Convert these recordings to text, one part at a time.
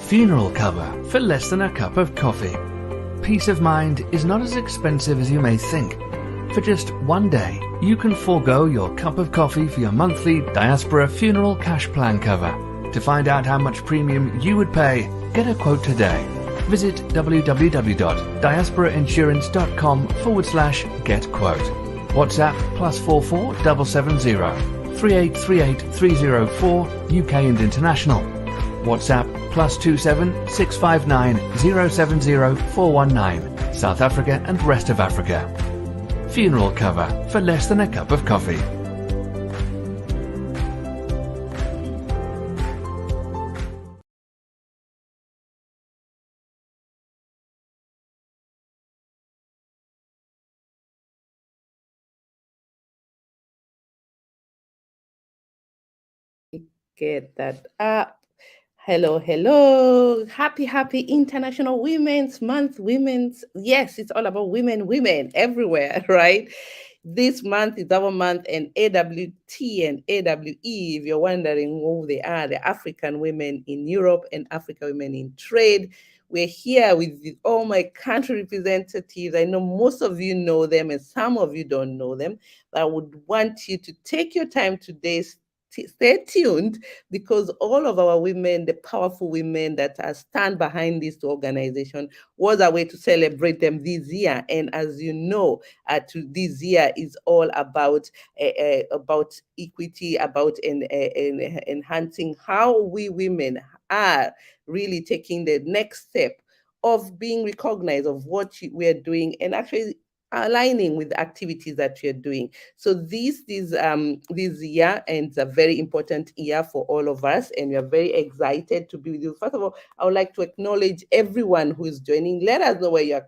Funeral cover for less than a cup of coffee. Peace of mind is not as expensive as you may think. For just one day, you can forego your cup of coffee for your monthly Diaspora Funeral Cash Plan cover. To find out how much premium you would pay, get a quote today. Visit www.diasporainsurance.com/get-quote. WhatsApp +44 770 3838 304 UK and international. WhatsApp +27 659 070 419 South Africa and rest of Africa. Funeral cover for less than a cup of coffee. Get that up. Hello. Happy International Women's Month. Yes, it's all about women everywhere, right? This month is our month, and AWT and AWE, if you're wondering who they are, the African Women in Europe and Africa Women in Trade. We're here with all my country representatives. I know most of you know them and some of you don't know them, but I would want you to take your time today. Stay tuned, because all of our women, the powerful women that are stand behind this organization, was a way to celebrate them this year. And as you know, this year is all about equity, about enhancing how we women are really taking the next step of being recognized of what we're doing, and actually aligning with the activities that you're doing. So this year, and it's a very important year for all of us, and we are very excited to be with you. First of all, I would like to acknowledge everyone who is joining. Let us know where you're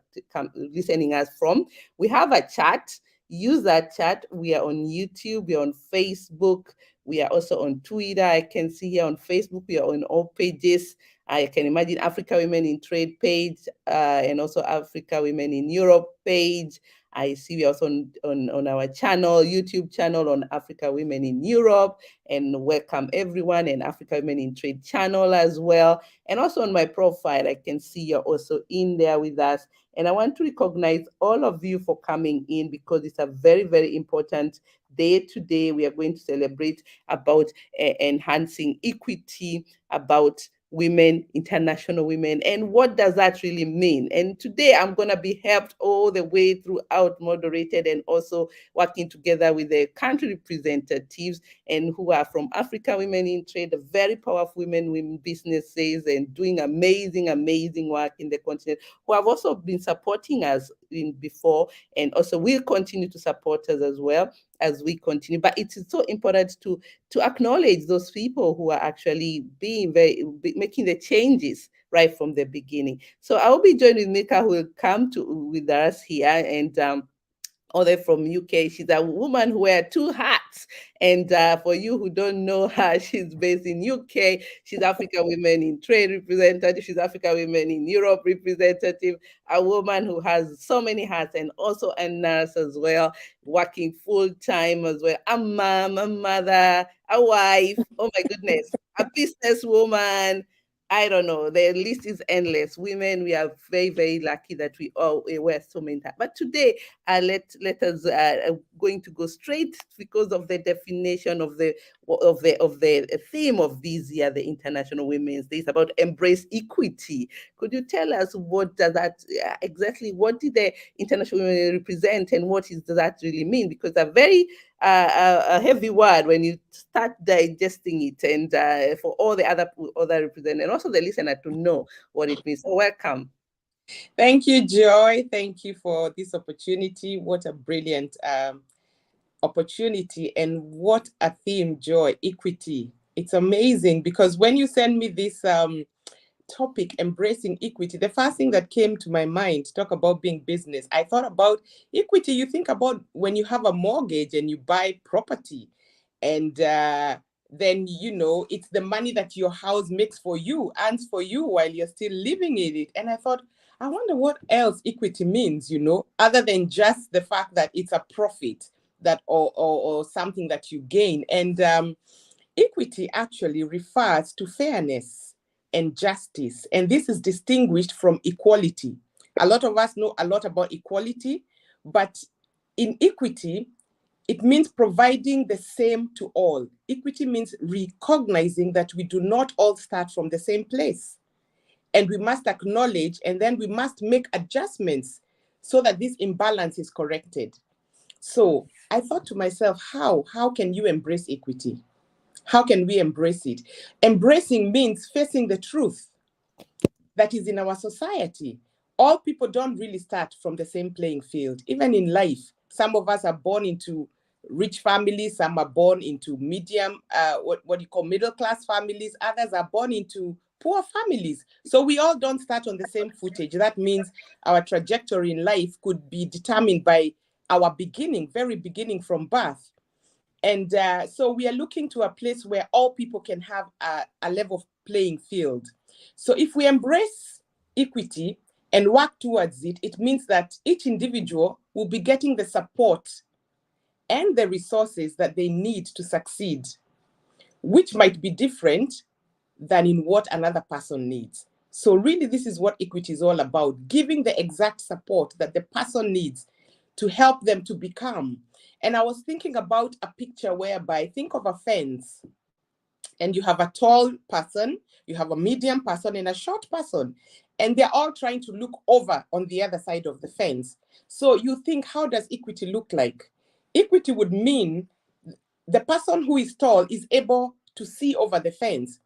listening us from. We have a chat. Use that chat. We are on YouTube, we are on Facebook, we are also on Twitter. I can see here on Facebook, we are on all pages. I can imagine Africa Women in Trade page, and also Africa Women in Europe page. I see we also on our channel, YouTube channel, on Africa Women in Europe, and welcome everyone, and Africa Women in Trade channel as well. And also on my profile, I can see you're also in there with us. And I want to recognize all of you for coming in, because it's a very, very important day today. We are going to celebrate about enhancing equity, about women, international women, and what does that really mean? And today I'm going to be helped all the way throughout, moderated, and also working together with the country representatives, and who are from Africa Women in Trade, the very powerful women businesses, and doing amazing work in the continent, who have also been supporting us before, and also will continue to support us as well as we continue. But it is so important to acknowledge those people who are actually making the changes right from the beginning. So I will be joined with Mika, who will come with us here, and other from UK. She's a woman who wears two hats. And for you who don't know her, she's based in UK. She's Africa Women in Trade representative. She's Africa Women in Europe representative. A woman who has so many hats, and also a nurse as well, working full time as well. A mom, a mother, a wife. Oh my goodness, a businesswoman. I don't know. The list is endless. Women, we are very, very lucky that we wear so many hats. But today, let us going to go straight, because of the definition of the theme of this year, the International Women's Day, is about embrace equity. Could you tell us what does that exactly? What did the International Women represent, and what does that really mean? Because a very a heavy word when you start digesting it, and for all the other representatives, and also the listener, to know what it means. So welcome. Thank you, Joy. Thank you for this opportunity. What a brilliant opportunity, and what a theme, Joy, equity. It's amazing, because when you send me this topic, embracing equity, the first thing that came to my mind, talk about being business, I thought about equity. You think about when you have a mortgage and you buy property, and then, you know, it's the money that your house makes for you, earns for you while you're still living in it. And I thought, I wonder what else equity means, you know, other than just the fact that it's a profit that or something that you gain. And equity actually refers to fairness, and justice. And this is distinguished from equality. A lot of us know a lot about equality, but in equity, it means providing the same to all. Equity means recognizing that we do not all start from the same place. And we must acknowledge, and then we must make adjustments so that this imbalance is corrected. So I thought to myself, how can you embrace equity? How can we embrace it? Embracing means facing the truth that is in our society. All people don't really start from the same playing field. Even in life, some of us are born into rich families, some are born into medium, what you call middle class families, others are born into poor families. So we all don't start on the same footage. That means our trajectory in life could be determined by our beginning, very beginning from birth. And so we are looking to a place where all people can have a level playing field. So if we embrace equity and work towards it, it means that each individual will be getting the support and the resources that they need to succeed, which might be different than in what another person needs. So really, this is what equity is all about, giving the exact support that the person needs to help them to become. And I was thinking about a picture whereby, think of a fence, and you have a tall person, you have a medium person, and a short person, and they're all trying to look over on the other side of the fence. So you think, how does equity look like? Equity would mean the person who is tall is able to see over the fence,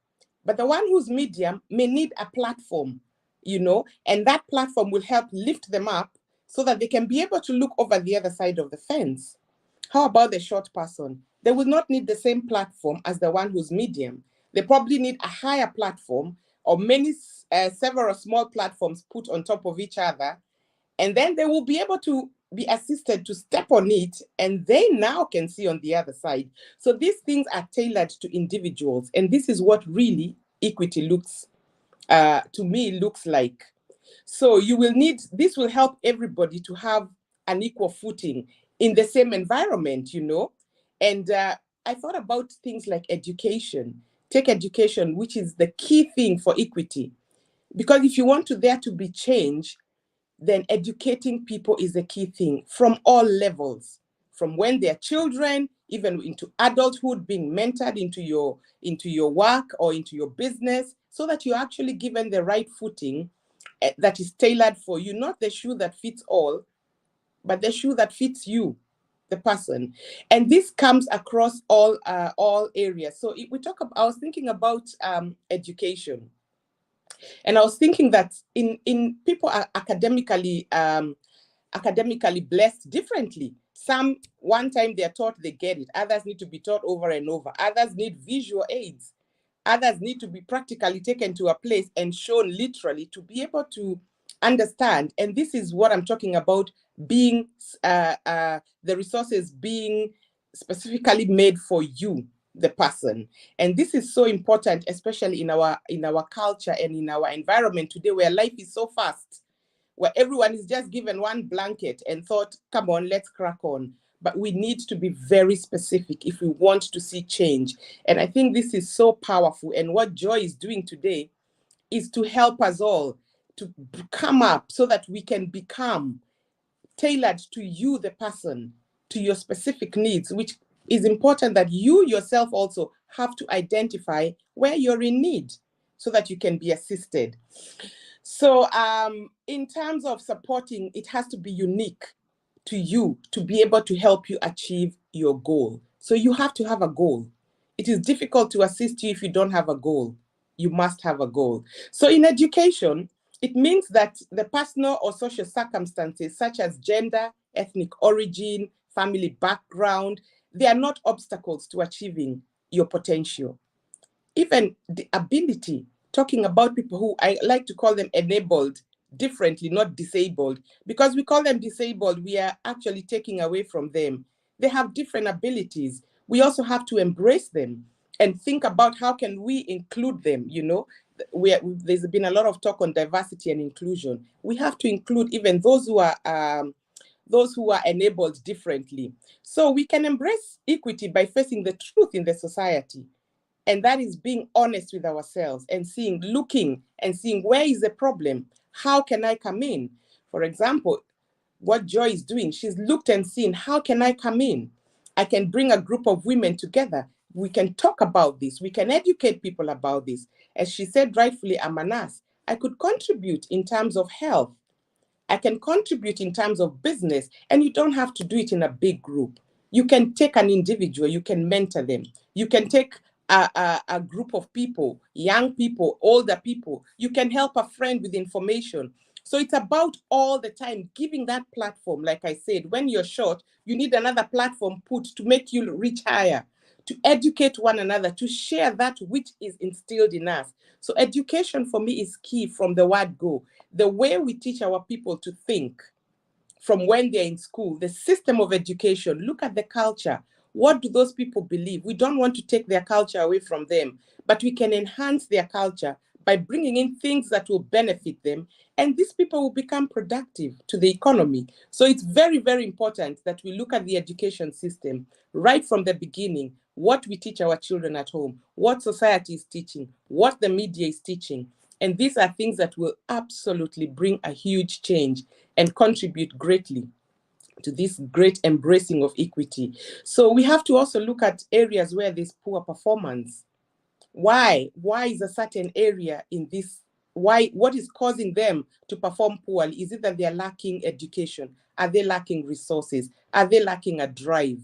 but the one who's medium may need a platform, and that platform will help lift them up so that they can be able to look over the other side of the fence. How about the short person? They will not need the same platform as the one who's medium. They probably need a higher platform, or several small platforms put on top of each other, and then they will be able to be assisted to step on it, and they now can see on the other side. So these things are tailored to individuals, and this is what really equity looks like. So this will help everybody to have an equal footing in the same environment, And I thought about things like education. Take education, which is the key thing for equity. Because if you want there to be change, then educating people is the key thing from all levels, from when they're children, even into adulthood, being mentored into your work or into your business, so that you're actually given the right footing that is tailored for you, not the shoe that fits all, but the shoe that fits you, the person. And this comes across all areas. So I was thinking about education. And I was thinking that in people are academically blessed differently. Some, one time they're taught, they get it. Others need to be taught over and over. Others need visual aids. Others need to be practically taken to a place and shown literally to be able to understand. And this is what I'm talking about, being the resources being specifically made for you, the person. And this is so important, especially in our culture and in our environment today, where life is so fast, where everyone is just given one blanket and thought, come on, let's crack on. But we need to be very specific if we want to see change. And I think this is so powerful. And what Joy is doing today is to help us all to come up so that we can become tailored to you, the person, to your specific needs, which is important that you yourself also have to identify where you're in need so that you can be assisted. So in terms of supporting, it has to be unique to you to be able to help you achieve your goal. So you have to have a goal. It is difficult to assist you if you don't have a goal. You must have a goal. So in education, it means that the personal or social circumstances such as gender, ethnic origin, family background, they are not obstacles to achieving your potential. Even the ability, talking about people who I like to call them enabled differently, not disabled, because we call them disabled, we are actually taking away from them. They have different abilities. We also have to embrace them and think about how can we include them, There's been a lot of talk on diversity and inclusion. We have to include even those who are enabled differently. So we can embrace equity by facing the truth in the society. And that is being honest with ourselves and looking and seeing where is the problem? How can I come in? For example, what Joy is doing, she's looked and seen, how can I come in? I can bring a group of women together. We can talk about this. We can educate people about this. As she said rightfully, I'm a nurse. I could contribute in terms of health. I can contribute in terms of business, and you don't have to do it in a big group. You can take an individual, you can mentor them. You can take a group of people, young people, older people. You can help a friend with information. So it's about all the time giving that platform. Like I said, when you're short, you need another platform put to make you reach higher, to educate one another, to share that which is instilled in us. So education for me is key from the word go. The way we teach our people to think from when they're in school, the system of education, look at the culture. What do those people believe? We don't want to take their culture away from them, but we can enhance their culture by bringing in things that will benefit them. And these people will become productive to the economy. So it's very, very important that we look at the education system right from the beginning, what we teach our children at home, what society is teaching, what the media is teaching. And these are things that will absolutely bring a huge change and contribute greatly to this great embracing of equity. So we have to also look at areas where there's poor performance. Why is a certain area in this, what is causing them to perform poorly? Is it that they're lacking education? Are they lacking resources? Are they lacking a drive?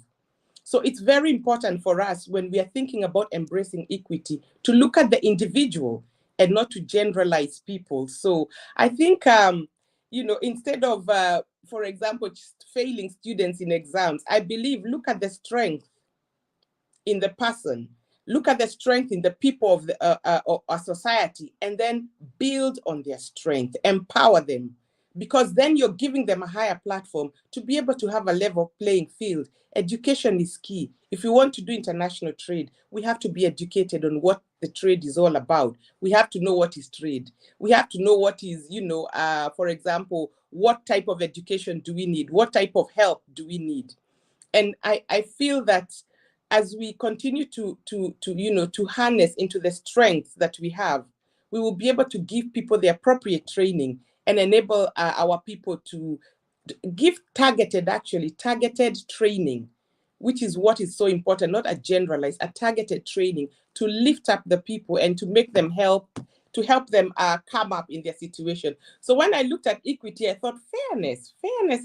So it's very important for us when we are thinking about embracing equity to look at the individual and not to generalize people. So I think, instead of, for example, just failing students in exams, I believe look at the strength in the person, look at the strength in the people of our society, and then build on their strength, empower them, because then you're giving them a higher platform to be able to have a level playing field. Education is key. If we want to do international trade, we have to be educated on what the trade is all about. We have to know what is trade. We have to know what is, for example, what type of education do we need? What type of help do we need? And I feel that as we continue to harness into the strengths that we have, we will be able to give people the appropriate training and enable our people to give targeted training, which is what is so important, not a generalized, a targeted training to lift up the people and to make them help them come up in their situation. So when I looked at equity, I thought fairness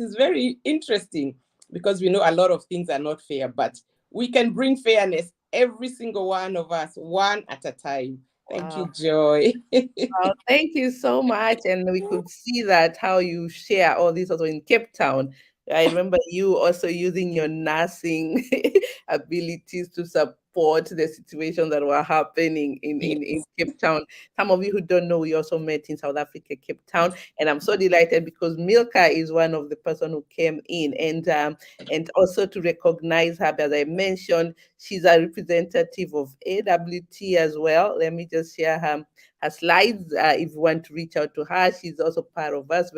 is very interesting, because we know a lot of things are not fair, but we can bring fairness, every single one of us, one at a time. Thank you, Joy. Wow, thank you so much. And we could see that how you share all this also in Cape Town. I remember you also using your nursing abilities to support the situations that were happening in Cape Town. Some of you who don't know, we also met in South Africa, Cape Town. And I'm so delighted because Milka is one of the person who came in, and also to recognize her, as I mentioned, she's a representative of AWT as well. Let me just share her slides if you want to reach out to her. She's also part of us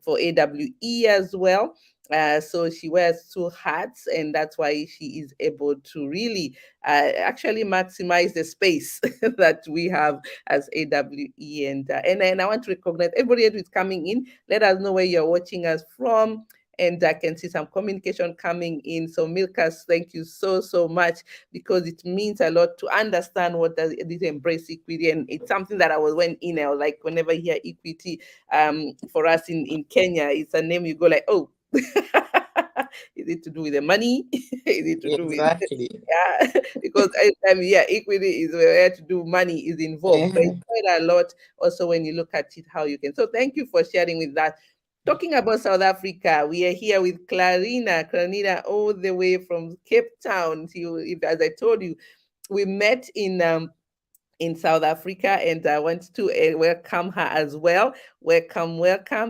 for AWE as well. So she wears two hats, and that's why she is able to really actually maximize the space that we have as AWE. And I want to recognize everybody who is coming in. Let us know where you're watching us from. And I can see some communication coming in. So Milkas, thank you so much, because it means a lot to understand what does this embrace equity. And it's something that I was like, whenever I hear equity, for us in Kenya, it's a name you go like, oh, is it to do with the money? Is it to do with because equity is where to do money is involved. But it's quite a lot also when you look at it, how you can. So thank you for sharing with that. Talking about South Africa, we are here with Clarina, all the way from Cape Town. As I told you, we met in South Africa, and I want to welcome her as well. Welcome,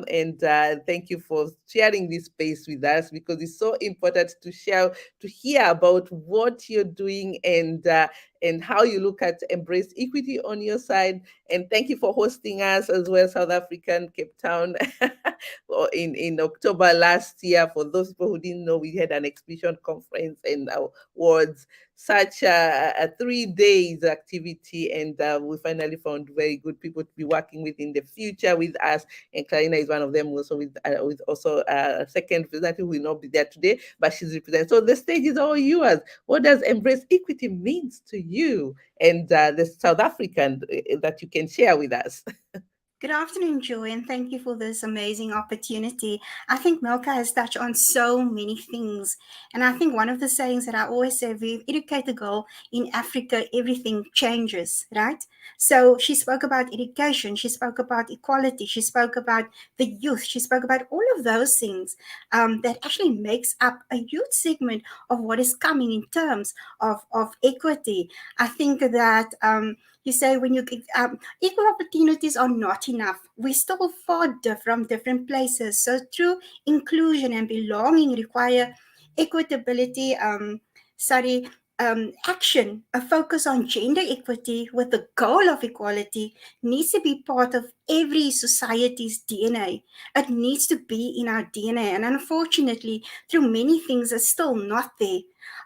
and thank you for sharing this space with us, because it's so important to hear about what you're doing and how you look at embrace equity on your side. And thank you for hosting us as well, South African, Cape Town. in October last year. For those people who didn't know, we had an exhibition conference and awards, such a 3 days activity, and we finally found very good people to be working with in the future with us. And Karina is one of them, also with also a second representative who will not be there today, but she's representing. So the stage is all yours. What does embrace equity means to you, and the South African that you can share with us? Good afternoon, Joy, and thank you for this amazing opportunity. I think Milka has touched on so many things. And I think one of the sayings that I always say, if you educate a girl in Africa, everything changes, right? So she spoke about education, she spoke about equality, she spoke about the youth, she spoke about all of those things that actually makes up a huge segment of what is coming in terms of equity. I think that you say when you equal opportunities are not enough. We still far from different places. So true inclusion and belonging require equitability, action. A focus on gender equity with the goal of equality needs to be part of every society's DNA. It needs to be in our DNA. And unfortunately, through many things, it's still not there.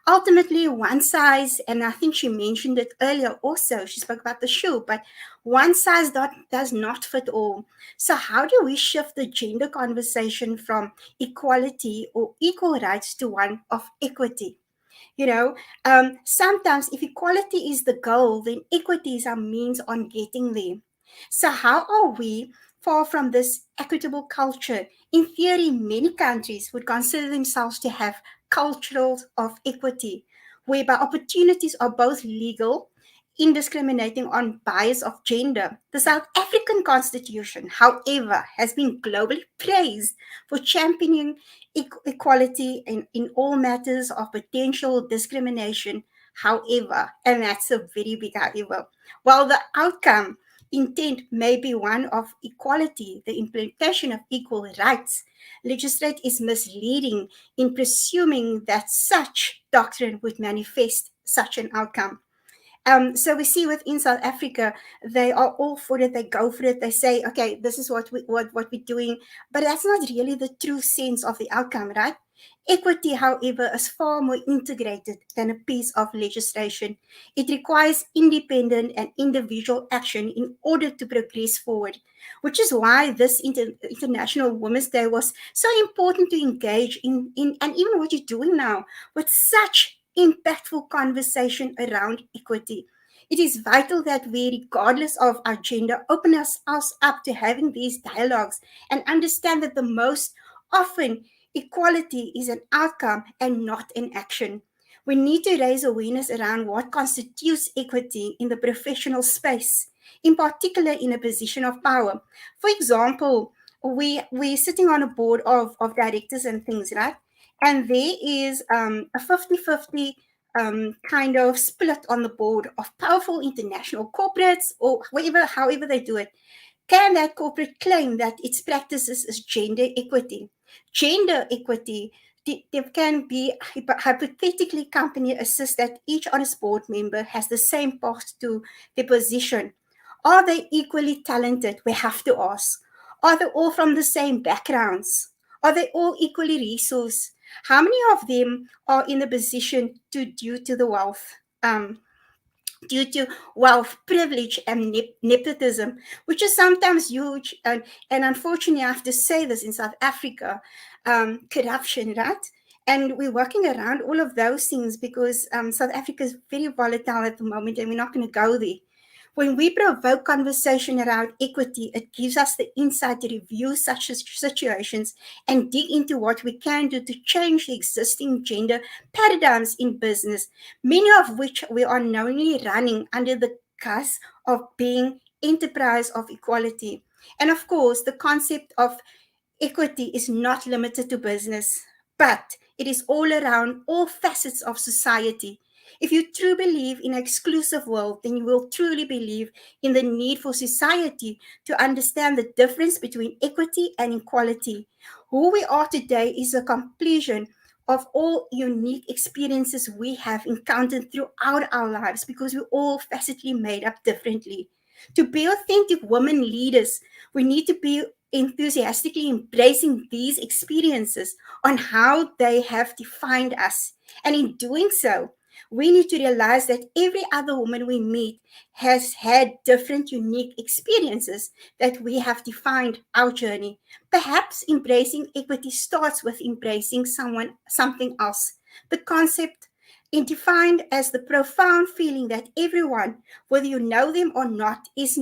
Ultimately, one size, and I think she mentioned it earlier also, she spoke about the shoe, but one size does not fit all. So how do we shift the gender conversation from equality or equal rights to one of equity? You know, sometimes if equality is the goal, then equity is our means on getting there. So how are we far from this equitable culture? In theory, many countries would consider themselves to have cultural of equity, whereby opportunities are both legal, indiscriminating on bias of gender. The South African Constitution, however, has been globally praised for championing equality in all matters of potential discrimination. However, and that's a very big however, while the outcome intent may be one of equality, the implementation of equal rights, legislate is misleading in presuming that such doctrine would manifest such an outcome. So we see within South Africa, they are all for it. They go for it. They say, okay, this is what we're doing. But that's not really the true sense of the outcome, right? Equity, however, is far more integrated than a piece of legislation. It requires independent and individual action in order to progress forward, which is why this International Women's Day was so important to engage in and even what you're doing now with such impactful conversation around equity. It is vital that we, regardless of our gender, open ourselves up to having these dialogues and understand that the most often equality is an outcome and not an action. We need to raise awareness around what constitutes equity in the professional space, in particular in a position of power. For example, we're sitting on a board of directors and things, right? And there is a 50-50 kind of split on the board of powerful international corporates or however they do it. Can that corporate claim that its practices is gender equity? Gender equity, there can be hypothetically company assist that each honest board member has the same path to their position. Are they equally talented? We have to ask. Are they all from the same backgrounds? Are they all equally resourced? How many of them are in a position due to the wealth? Due to wealth, privilege, and nepotism, which is sometimes huge. And unfortunately, I have to say this in South Africa, corruption, right? And we're working around all of those things because South Africa is very volatile at the moment, and we're not going to go there. When we provoke conversation around equity, it gives us the insight to review such situations and dig into what we can do to change the existing gender paradigms in business, many of which we are knowingly running under the guise of being enterprise of equality. And of course, the concept of equity is not limited to business, but it is all around all facets of society. If you truly believe in an exclusive world, then you will truly believe in the need for society to understand the difference between equity and equality. Who we are today is a completion of all unique experiences we have encountered throughout our lives because we're all facetly made up differently. To be authentic women leaders, we need to be enthusiastically embracing these experiences on how they have defined us. And in doing so, we need to realize that every other woman we meet has had different, unique experiences that we have defined our journey. Perhaps embracing equity starts with embracing something else. The concept is defined as the profound feeling that everyone, whether you know them or not, is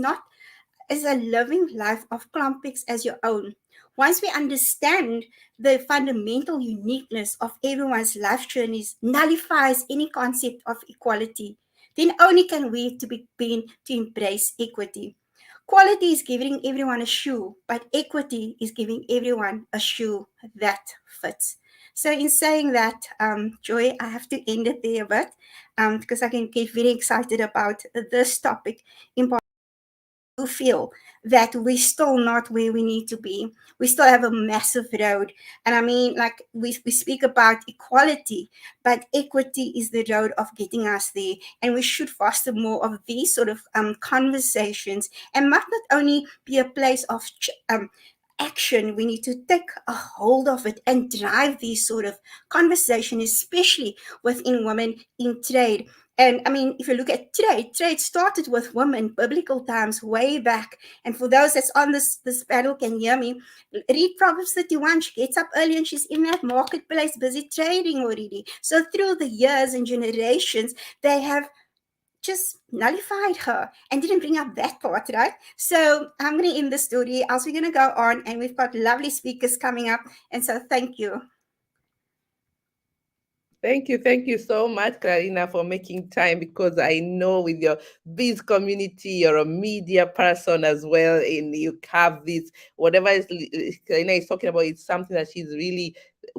a living life of complex as your own. Once we understand the fundamental uniqueness of everyone's life journeys nullifies any concept of equality, then only can we to begin to embrace equity. Quality is giving everyone a shoe, but equity is giving everyone a shoe that fits. So, in saying that, Joy, I have to end it there a bit because I can get very excited about this topic. Feel that we're still not where we need to be. We still have a massive road. And I mean, like we speak about equality, but equity is the road of getting us there. And we should foster more of these sort of conversations and must not only be a place of action. We need to take a hold of it and drive these sort of conversations, especially within women in trade. And I mean, if you look at trade started with women, biblical times, way back. And for those that's on this panel can hear me, read Proverbs 31. She gets up early and she's in that marketplace busy trading already. So through the years and generations, they have just nullified her and didn't bring up that part, right? So I'm going to end the story, else we're going to go on, and we've got lovely speakers coming up. And so thank you. Thank you so much, Karina, for making time, because I know with your biz community, you're a media person as well, and you have this, whatever Karina is talking about, it's something that she's really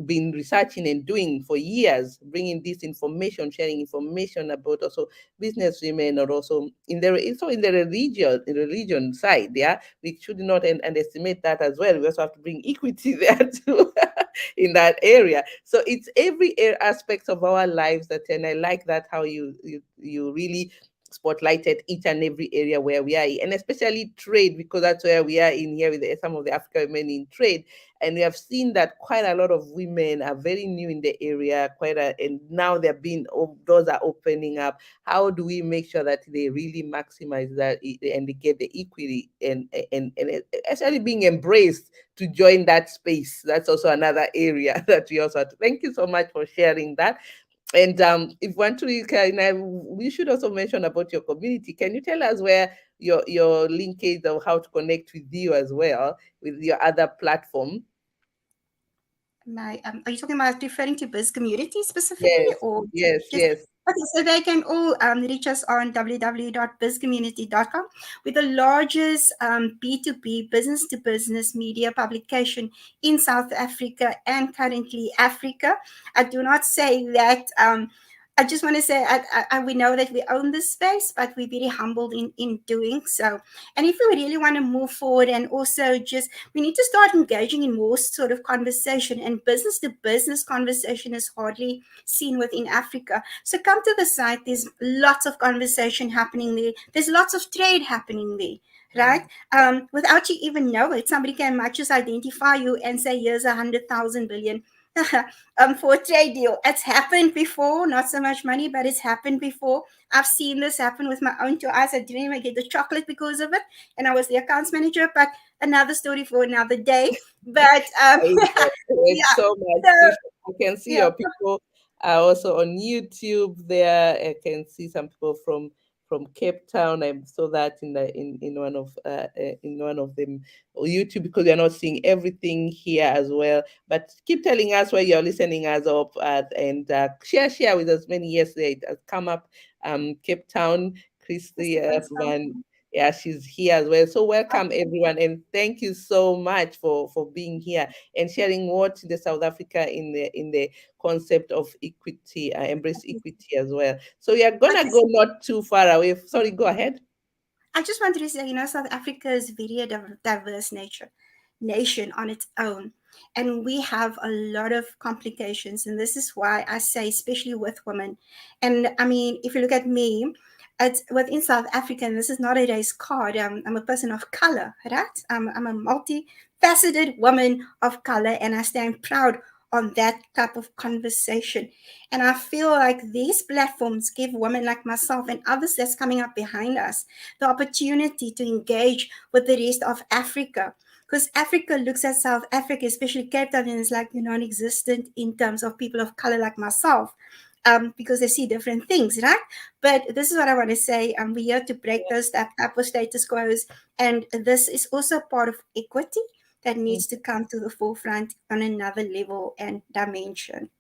been researching and doing for years, bringing this information, sharing information about also business women, or also in the religion side. Yeah, we should not underestimate that as well. We also have to bring equity there too. In that area. So it's every aspect of our lives that, and I like that how you really spotlighted each and every area where we are, and especially trade, because that's where we are in here with some of the Africa women in trade. And we have seen that quite a lot of women are very new in the area, and now doors are opening up. How do we make sure that they really maximize that and they get the equity and actually being embraced to join that space? That's also another area that we also have to. Thank you so much for sharing that. And if you want to, we should also mention about your community. Can you tell us where your linkage of how to connect with you as well, with your other platform? Are you talking about referring to Biz Community specifically? Yes, Or yes, just, yes. Okay, so they can all reach us on www.bizcommunity.com. We're the largest B2B, business-to-business media publication in South Africa and currently Africa. I do not say that I just want to say we know that we own this space, but we're very humbled in doing so. And if we really want to move forward, and also we need to start engaging in more sort of conversation, and business to business conversation is hardly seen within Africa. So come to the site. There's lots of conversation happening there. There's lots of trade happening there. Right? Without you even know it, somebody can might just identify you and say, here's 100,000 billion for a trade deal. It's happened before, not so much money, but it's happened before. I've seen this happen with my own two eyes. I didn't even get the chocolate because of it, and I was the accounts manager, but another story for another day. But it's so much. I can see your people are also on YouTube there. I can see some people from Cape Town. I saw that in one of them YouTube, because you're not seeing everything here as well. But keep telling us where you're listening us up at, and share with us. Many yesterday it has come up. Cape Town, Christy Van. Yeah, she's here as well. So welcome everyone, and thank you so much for being here and sharing what the South Africa in the concept of equity, embrace equity as well. So we are gonna go not too far away. Sorry, go ahead. I just wanted to say, South Africa is very a diverse nation on its own. And we have a lot of complications. And this is why I say, especially with women. And I mean, if you look at me, within South Africa, and this is not a race card, I'm a person of color, right? I'm a multifaceted multifaceted woman of color, and I stand proud on that type of conversation. And I feel like these platforms give women like myself and others that's coming up behind us the opportunity to engage with the rest of Africa. Because Africa looks at South Africa, especially Cape Town, and is like non-existent in terms of people of color like myself. Because they see different things, right? But this is what I want to say. We're here to break those type of status quos. And this is also part of equity that needs to come to the forefront on another level and dimension.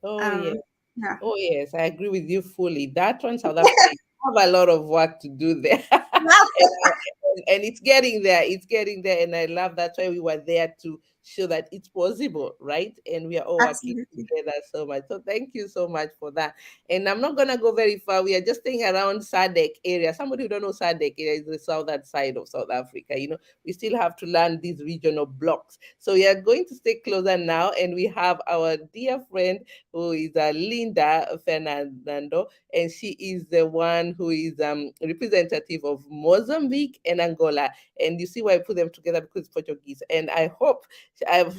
Oh, yeah. Yeah. Oh, yes, I agree with you fully. That one, South Africa, have a lot of work to do there. And it's getting there. It's getting there. And I love that's why we were there to show that it's possible, right? And we are all working Absolutely. together so much. So thank you so much for that. And I'm not gonna go very far. We are just staying around SADC area. Somebody who don't know SADC area is the southern side of South Africa. We still have to learn these regional blocks. So we are going to stay closer now, and we have our dear friend who is Linda Fernando, and she is the one who is representative of Mozambique and Angola. And you see why I put them together, because it's Portuguese. And I hope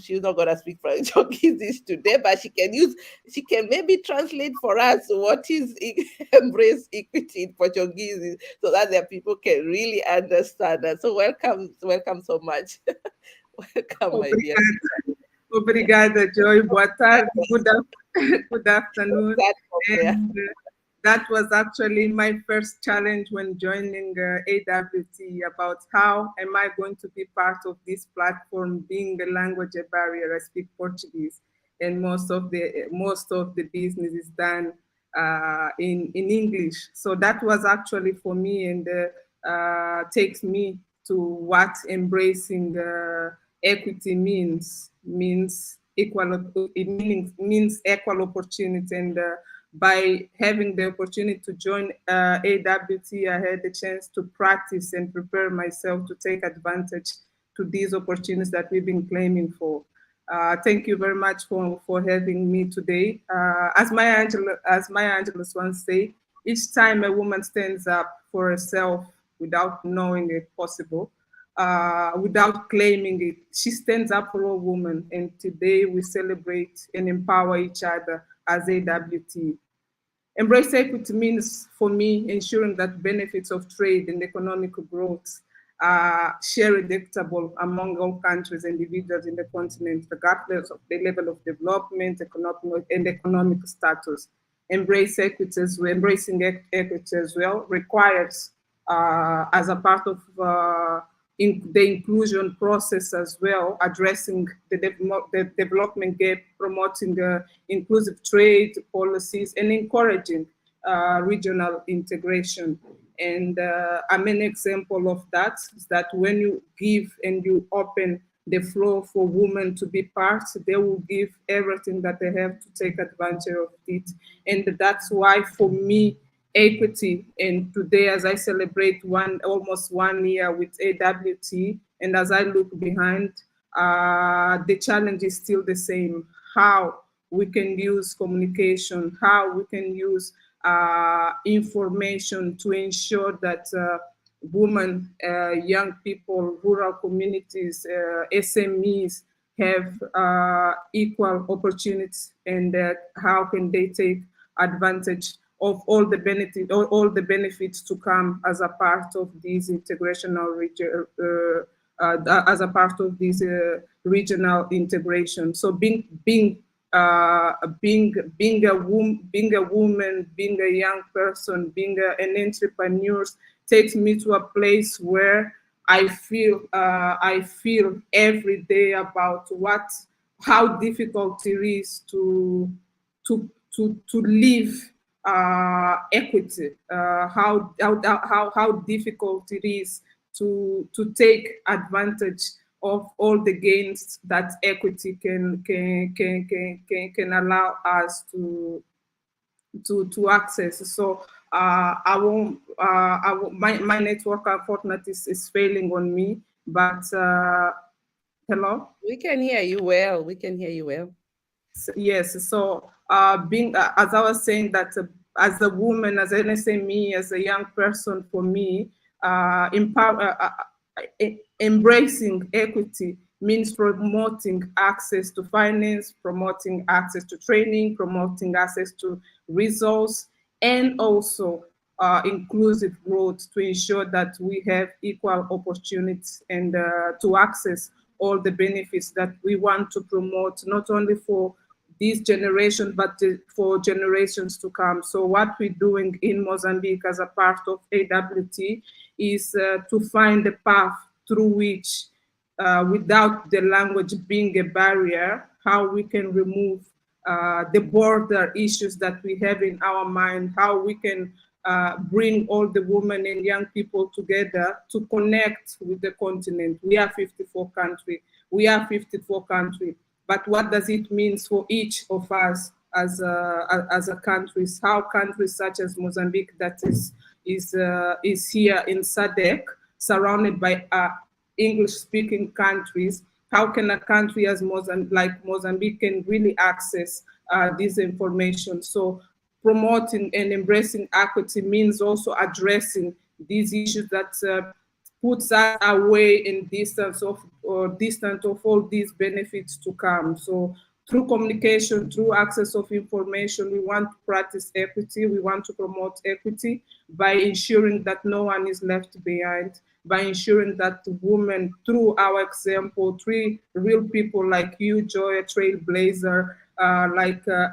she's not gonna speak Portuguese today, but she can maybe translate for us what is embrace equity in Portuguese, so that their people can really understand that. So welcome so much. Welcome, my dear. Obrigada, Joy. Boa tarde. Good afternoon. And, that was actually my first challenge when joining AWT, about how am I going to be part of this platform, being a language barrier. I speak Portuguese, and most of the business is done in English. So that was actually for me, and takes me to what embracing equity means equal. It means equal opportunity, and by having the opportunity to join AWT, I had the chance to practice and prepare myself to take advantage to these opportunities that we've been claiming for. Thank you very much for having me today. As Maya Angelou once said, each time a woman stands up for herself without knowing it possible, without claiming it, she stands up for all women. And today we celebrate and empower each other as AWT. Embrace equity means, for me, ensuring that benefits of trade and economic growth are shared equitable among all countries and individuals in the continent, regardless of the level of development, economic status. Embracing equity as well requires, as a part of in the inclusion process as well, addressing the development gap, promoting inclusive trade policies, and encouraging regional integration. And a main example of that is that when you give and you open the floor for women to be part, they will give everything that they have to take advantage of it. And that's why, for me, equity, and today as I celebrate almost 1 year with AWT, and as I look behind, the challenge is still the same: how we can use communication, how we can use information to ensure that women, young people, rural communities, SMEs have equal opportunities, and how can they take advantage of all the benefits to come as a part of this integrational region, as a part of this regional integration. So being a woman, being a young person, being an entrepreneur takes me to a place where I feel every day about how difficult it is to live equity, how difficult it is to take advantage of all the gains that equity can allow us to access. So my network, unfortunately, is failing on me. But hello. We can hear you well. We can hear you well. Yes. So being, as I was saying, that as a woman, as an SME, as a young person, for me, embracing equity means promoting access to finance, promoting access to training, promoting access to resource, and also inclusive growth to ensure that we have equal opportunities and to access all the benefits that we want to promote, not only for this generation, but for generations to come. So what we're doing in Mozambique as a part of AWT is to find a path through which, without the language being a barrier, how we can remove the border issues that we have in our mind, how we can bring all the women and young people together to connect with the continent. We are 54 countries. We are 54 countries. But what does it mean for each of us as a countries? How countries such as Mozambique, that is here in SADC, surrounded by English-speaking countries, how can a country as Mozambique can really access this information? So promoting and embracing equity means also addressing these issues that puts us away in distance of all these benefits to come. So through communication, through access of information, we want to practice equity. We want to promote equity by ensuring that no one is left behind, by ensuring that women, through our example, three real people like you, Joy, a trailblazer,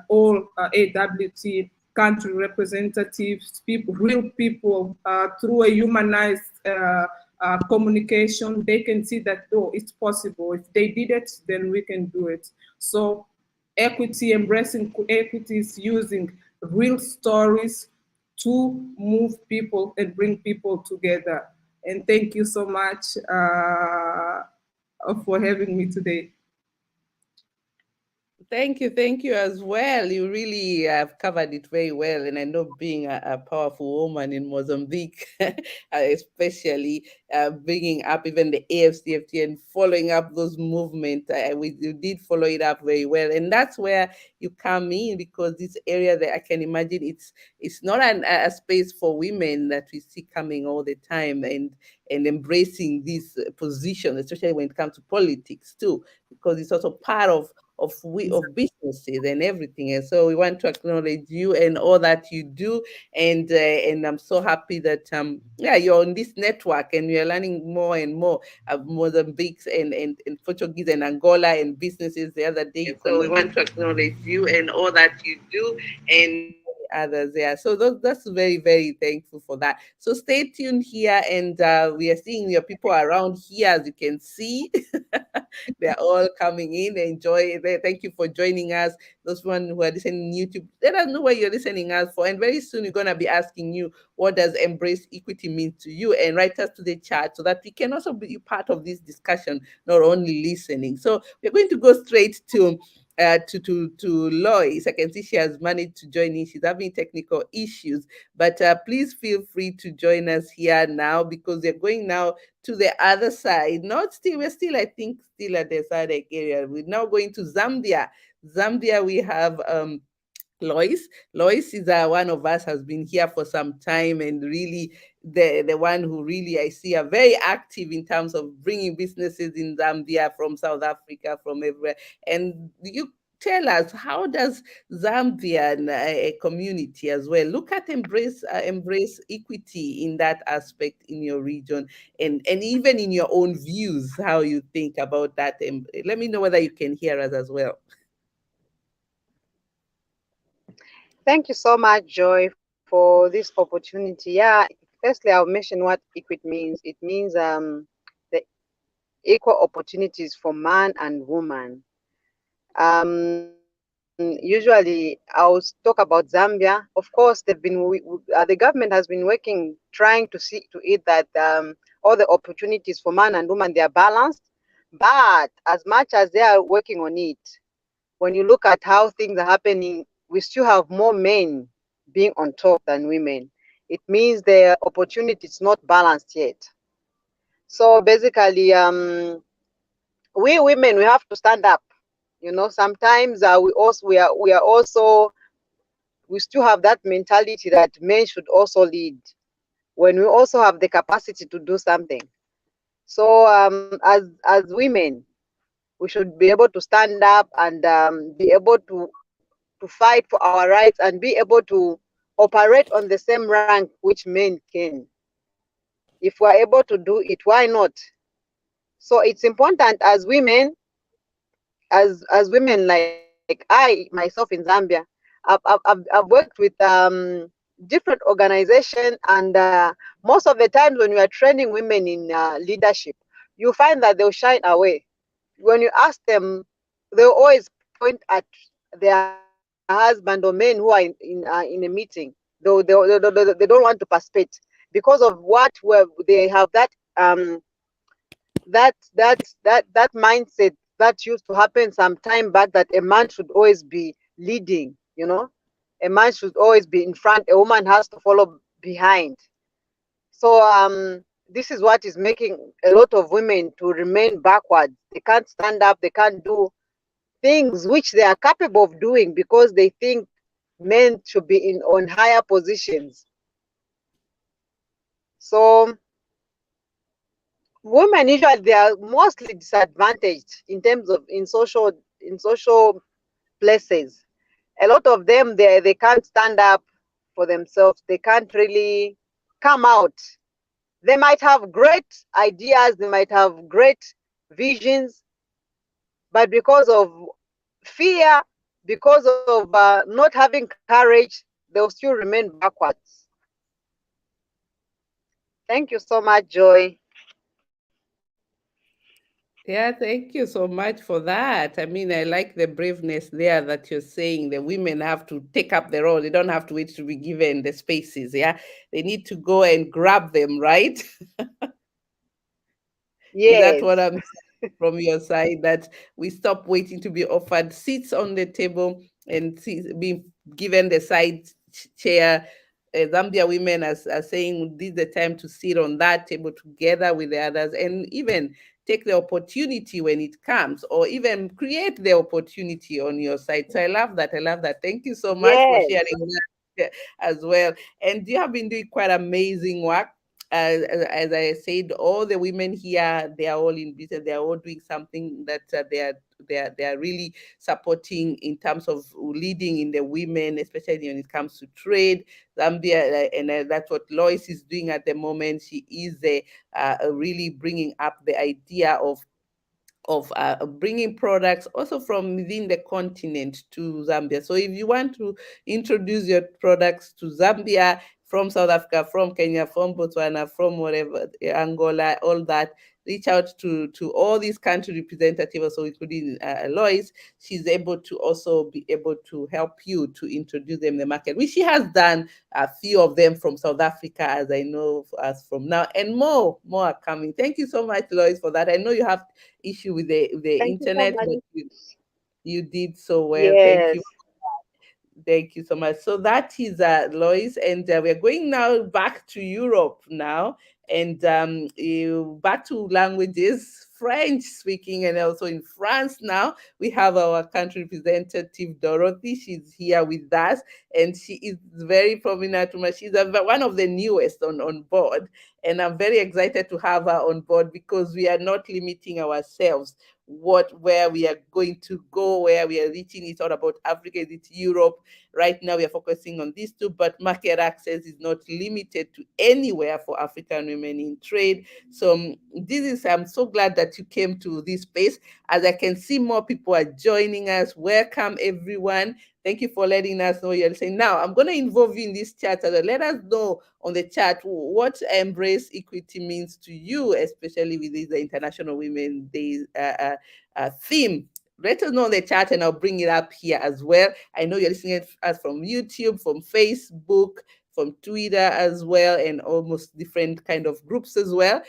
all AWT country representatives, people, real people, through a humanized communication, they can see that, oh, it's possible. If they did it, then we can do it. So equity, embracing equity is using real stories to move people and bring people together. And thank you so much for having me today. Thank you as well. You really have covered it very well. And I know being a powerful woman in Mozambique, especially bringing up even the AFCFT and following up those movements, you did follow it up very well. And that's where you come in, because this area that I can imagine it's not a space for women that we see coming all the time and embracing these positions, especially when it comes to politics too, because it's also part of businesses and everything. And so we want to acknowledge you and all that you do. And I'm so happy that you're on this network and you're learning more and more of Mozambique and Portuguese and Angola and businesses the other day. So we want to acknowledge you and all that you do and others there. So that's very, very thankful for that. So stay tuned here, and we are seeing your people around here, as you can see. They're all coming in. Enjoy. Thank you for joining us. Those one who are listening on YouTube, let us know where you're listening us for. And very soon we're going to be asking you, what does embrace equity mean to you? And write us to the chat so that we can also be part of this discussion, not only listening. So we're going to go straight to Lois. I can see she has managed to join in. She's having technical issues, but please feel free to join us here now, because we're going now to the other side. We're still, I think, still at the SADC area. We're now going to Zambia. Zambia, we have Lois. Lois is one of us, has been here for some time, and really the one who really I see are very active in terms of bringing businesses in Zambia from South Africa, from everywhere. And you tell us, how does Zambian community as well look at embrace equity in that aspect in your region, and even in your own views, how you think about that? And let me know whether you can hear us as well. Thank you so much, Joy, for this opportunity. Yeah, firstly, I'll mention what equity means. It means the equal opportunities for man and woman. Usually, I'll talk about Zambia. Of course, they've been the government has been working, trying to see to it that all the opportunities for man and woman, they are balanced. But as much as they are working on it, when you look at how things are happening, we still have more men being on top than women. It means the opportunity is not balanced yet. So basically, we women, we have to stand up. You know, sometimes we still have that mentality that men should also lead, when we also have the capacity to do something. So as women, We should be able to stand up and be able to fight for our rights and be able to operate on the same rank which men can. If we're able to do it, why not? So it's important as women, as women like I myself in Zambia, I've worked with different organizations, and most of the times when we are training women in leadership, you find that they'll shine away. When you ask them, they'll always point at their husband or men who are in a meeting. They don't want to participate because of what they have that mindset that used to happen some time back, that a man should always be leading, you know, a man should always be in front, a woman has to follow behind. So this is what is making a lot of women to remain backward. They can't stand up, they can't do things which they are capable of doing because they think men should be on higher positions. So women usually, they are mostly disadvantaged in terms of in social places. A lot of them, they can't stand up for themselves. They can't really come out. They might have great ideas, they might have great visions, but because of fear, because of not having courage, they'll still remain backwards. Thank you so much, Joy. Yeah, thank you so much for that. I mean, I like the braveness there that you're saying the women have to take up the role. They don't have to wait to be given the spaces. Yeah, they need to go and grab them, right? Yes. Is that what I'm saying from your side? That we stop waiting to be offered seats on the table and being given the side chair. Zambia women are saying this is the time to sit on that table together with the others and even take the opportunity when it comes, or even create the opportunity on your side. So I love that. I love that. Thank you so much for Yes. sharing that as well. And you have been doing quite amazing work. As I said, all the women here, they are all in business. They are all doing something that they are really supporting in terms of leading in the women, especially when it comes to trade. Zambia, and that's what Lois is doing at the moment. She is really bringing up the idea of bringing products also from within the continent to Zambia. So if you want to introduce your products to Zambia from South Africa, from Kenya, from Botswana, from whatever, Angola, all that, reach out to all these country representatives, also including Lois. She's able to also be able to help you to introduce them in the market, which she has done a few of them from South Africa, as I know as from now, and more are coming. Thank you so much, Lois, for that. I know you have issue with the Thank you so internet, much. but you did so well. Thank you. Yes. Thank you so much. So that is Lois, and we're going now back to Europe now, and back to languages, French speaking, and also in France now. We have our country representative, Dorothy. She's here with us, and she is very prominent. She's one of the newest on board, and I'm very excited to have her on board because we are not limiting ourselves where we are going to go, where we are reaching. It's all about Africa, it's Europe. Right now we are focusing on these two, but market access is not limited to anywhere for African women in trade. So I'm so glad that you came to this space. As I can see, more people are joining us. Welcome everyone. Thank you for letting us know you're saying. Now, I'm going to involve you in this chat. Let us know on the chat what embrace equity means to you, especially with this International Women's Day theme. Let us know in the chat and I'll bring it up here as well. I know you're listening to us from YouTube, from Facebook, from Twitter as well, and almost different kind of groups as well.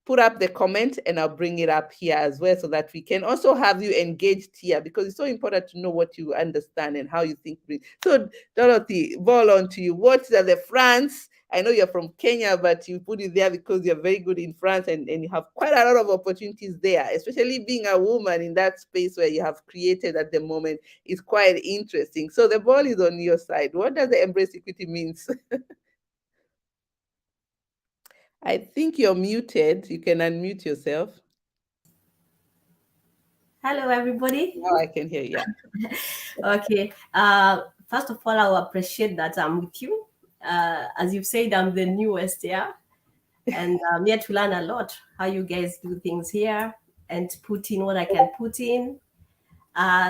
Put up the comment and I'll bring it up here as well so that we can also have you engaged here, because it's so important to know what you understand and how you think. So Dorothy, ball on to you. What's the France? I know you're from Kenya, but you put it there because you're very good in France and you have quite a lot of opportunities there, especially being a woman in that space where you have created at the moment is quite interesting. So the ball is on your side. What does the embrace equity means? I think you're muted. You can unmute yourself. Hello, everybody. Now I can hear you. Okay. First of all, I will appreciate that I'm with you. As you've said, I'm the newest here, and I'm here to learn a lot how you guys do things here and put in what I can put in.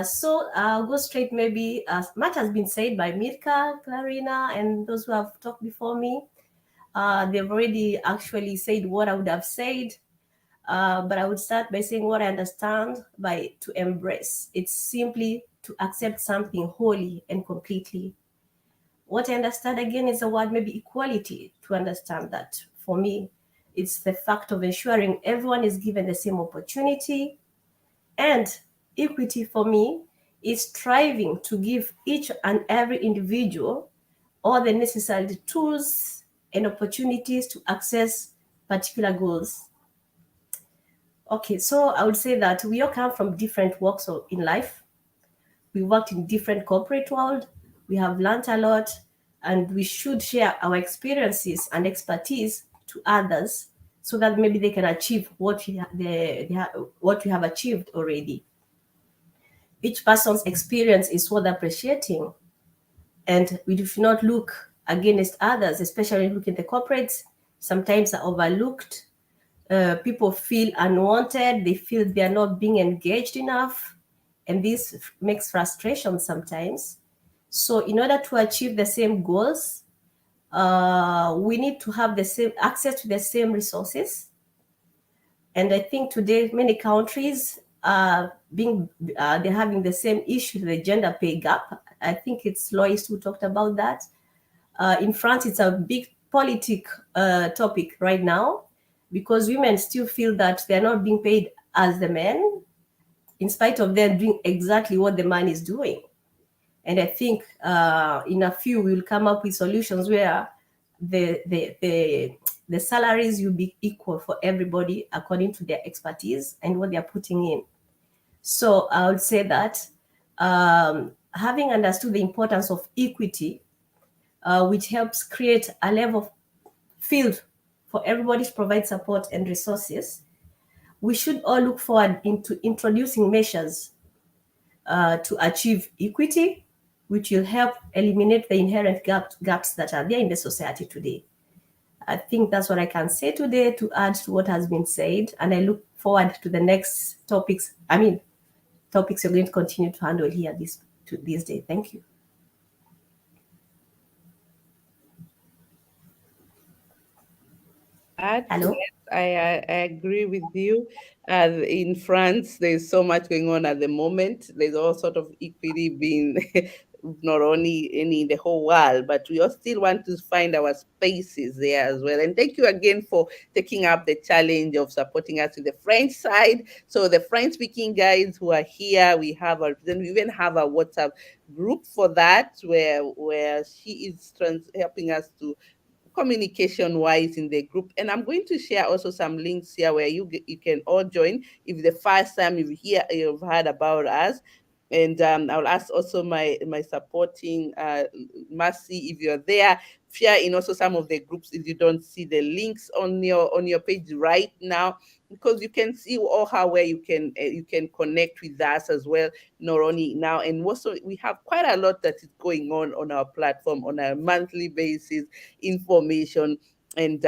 So I'll go straight. Maybe much has been said by Mirka, Clarina, and those who have talked before me. They've already actually said what I would have said. But I would start by saying what I understand by to embrace. It's simply to accept something wholly and completely. What I understand again is the word maybe equality, to understand that. For me, it's the fact of ensuring everyone is given the same opportunity. And equity for me is striving to give each and every individual all the necessary tools and opportunities to access particular goals. Okay, so I would say that we all come from different walks in life. We worked in different corporate world. We have learned a lot, and we should share our experiences and expertise to others so that maybe they can achieve what what we have achieved already. Each person's experience is worth appreciating, and we should not look against others, especially look at the corporates. Sometimes are overlooked. People feel unwanted, they feel they are not being engaged enough, and this makes frustration sometimes. So in order to achieve the same goals, we need to have the same access to the same resources. And I think today many countries are they're having the same issue, the gender pay gap. I think it's Lois who talked about that. In France, it's a big topic right now, because women still feel that they're not being paid as the men, in spite of them doing exactly what the man is doing. And I think in a few, we'll come up with solutions where the salaries will be equal for everybody according to their expertise and what they're putting in. So I would say that having understood the importance of equity, which helps create a level field for everybody to provide support and resources, we should all look forward into introducing measures to achieve equity, which will help eliminate the inherent gaps that are there in the society today. I think that's what I can say today to add to what has been said, and I look forward to the next topics. Topics you're going to continue to handle here this day. Thank you. Hello? Yes, I agree with you. In France, there's so much going on at the moment. There's all sort of equity being not only in the whole world, but we all still want to find our spaces there as well. And thank you again for taking up the challenge of supporting us with the French side. So the French-speaking guys who are here, we even have a WhatsApp group for that, where she is helping us to communication wise in the group. And I'm going to share also some links here where you can all join if the first time you've heard about us. And I'll ask also my supporting Mercy, if you're there, share in also some of the groups if you don't see the links on your page right now, because you can see all where you can connect with us as well, not only now. And also we have quite a lot that is going on our platform on a monthly basis, information, and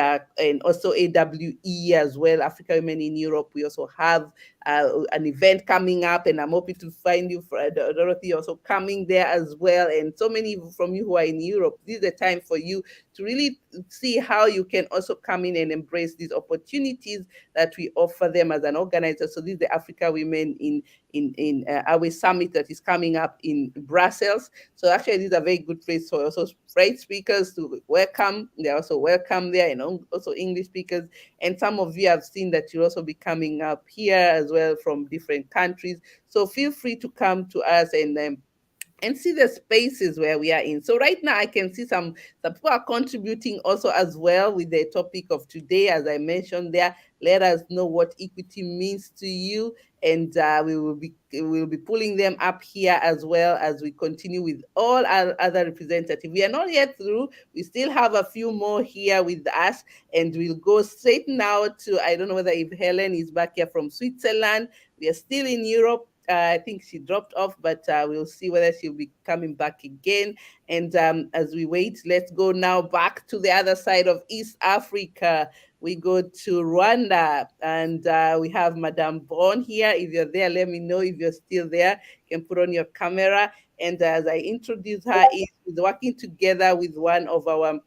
also AWE as well, Africa Women in Europe. We also have an event coming up, and I'm hoping to find you, Dorothy, also coming there as well. And so many from you who are in Europe, this is the time for you to really see how you can also come in and embrace these opportunities that we offer them as an organizer. So this is the Africa Women in AWE Summit that is coming up in Brussels. So actually, this is a very good place for also French speakers to welcome. They're also welcome there, and also English speakers. And some of you have seen that you'll also be coming up here as well from different countries. So feel free to come to us and see the spaces where we are in. So right now I can see some people are contributing also as well with the topic of today. As I mentioned there, let us know what equity means to you, and we will be pulling them up here as well as we continue with all our other representatives. We are not yet through. We still have a few more here with us, and we'll go straight now to, I don't know whether if Helen is back here from Switzerland. We are still in Europe. I think she dropped off, but we'll see whether she'll be coming back again. And as we wait, let's go now back to the other side of East Africa. We go to Rwanda, and we have Madame Bon here. If you're there, let me know if you're still there. You can put on your camera. And as I introduce her, is working together with one of our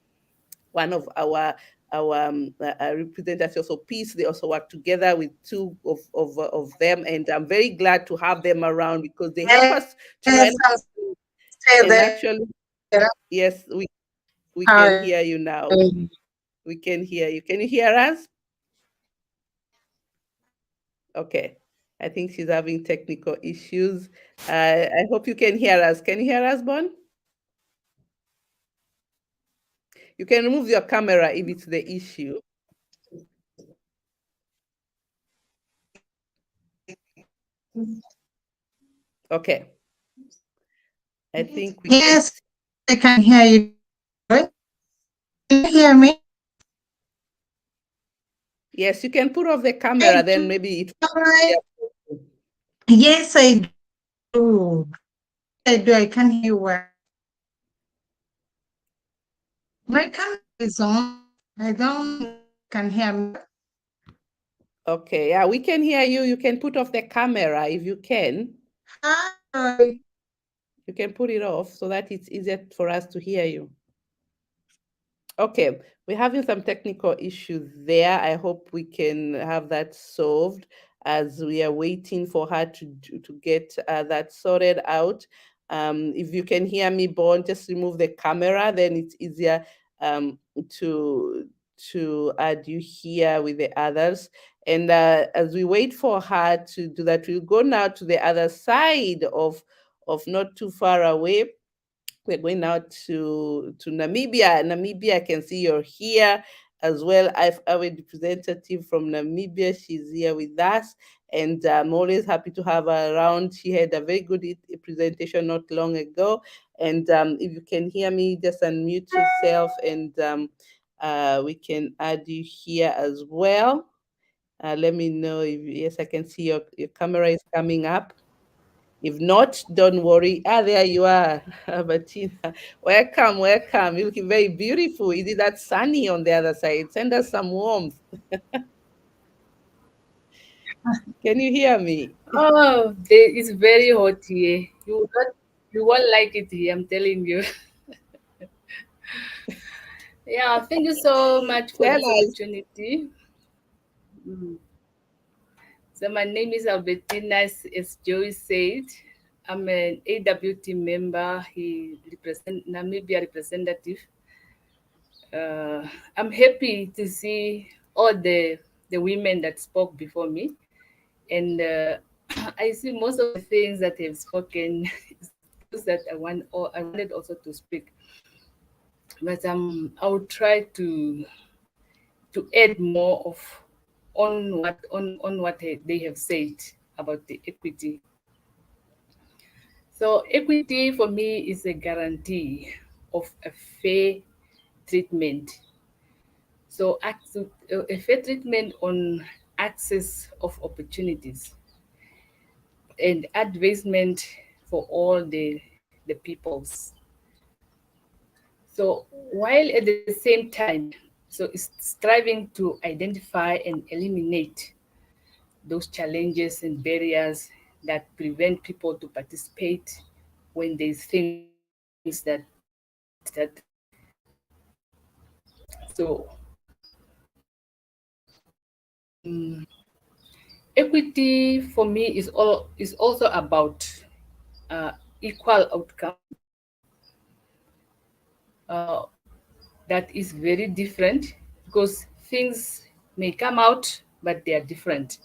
representatives, also peace. They also work together with two of them, and I'm very glad to have them around because they help us to learn. And actually, yes, we can hear you now. We can hear you. Can you hear us? Okay. I think she's having technical issues. I hope you can hear us. Can you hear us, Bon? You can remove your camera if it's the issue. Okay. I think we Yes, I can hear you. Can you hear me? Yes, you can put off the camera, then maybe it. Yes, I do. I do. I can hear you well. My camera is on. I don't can hear me. Okay, yeah, we can hear you. You can put off the camera if you can. Hi. You can put it off so that it's easier for us to hear you. Okay, we're having some technical issues there. I hope we can have that solved as we are waiting for her to get that sorted out. If you can hear me, Bon, just remove the camera, then it's easier to add you here with the others. And as we wait for her to do that, we'll go now to the other side of not too far away. We're going now to Namibia. Namibia, I can see you're here as well. I've a representative from Namibia. She's here with us, and I'm always happy to have her around. She had a very good presentation not long ago. And if you can hear me, just unmute yourself, and we can add you here as well. Let me know if, yes, I can see your camera is coming up. If not, don't worry. There you are, Bettina. Welcome, welcome. You're looking very beautiful. Is it that sunny on the other side? Send us some warmth. Can you hear me? Oh, it's very hot here. You won't like it here, I'm telling you. Yeah, thank you so much for this opportunity. So my name is Albertina, as Joey said. I'm an AWT member. He represents Namibia representative. I'm happy to see all the women that spoke before me, and I see most of the things that they've spoken is that I wanted also to speak, but I will try to add more of on what they have said about the equity. So equity for me is a guarantee of a fair treatment. So a fair treatment on access of opportunities and advancement for all the peoples. So while at the same time, so it's striving to identify and eliminate those challenges and barriers that prevent people to participate when there's things that so equity for me is also about equal outcome. That is very different because things may come out, but they are different.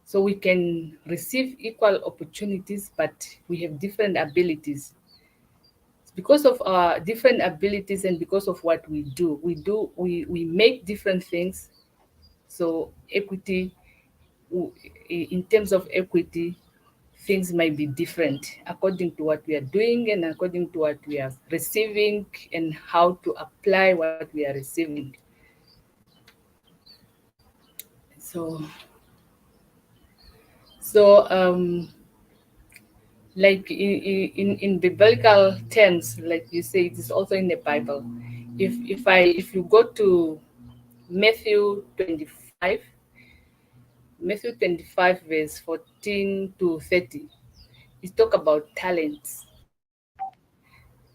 So we can receive equal opportunities, but we have different abilities. Because of our different abilities and because of what we do, we make different things. So equity, in terms of equity, things might be different according to what we are doing and according to what we are receiving and how to apply what we are receiving. So like in biblical terms, like you say, it is also in the Bible. If you go to Matthew 25, Matthew 25 verse 14 to 30, it talk about talents.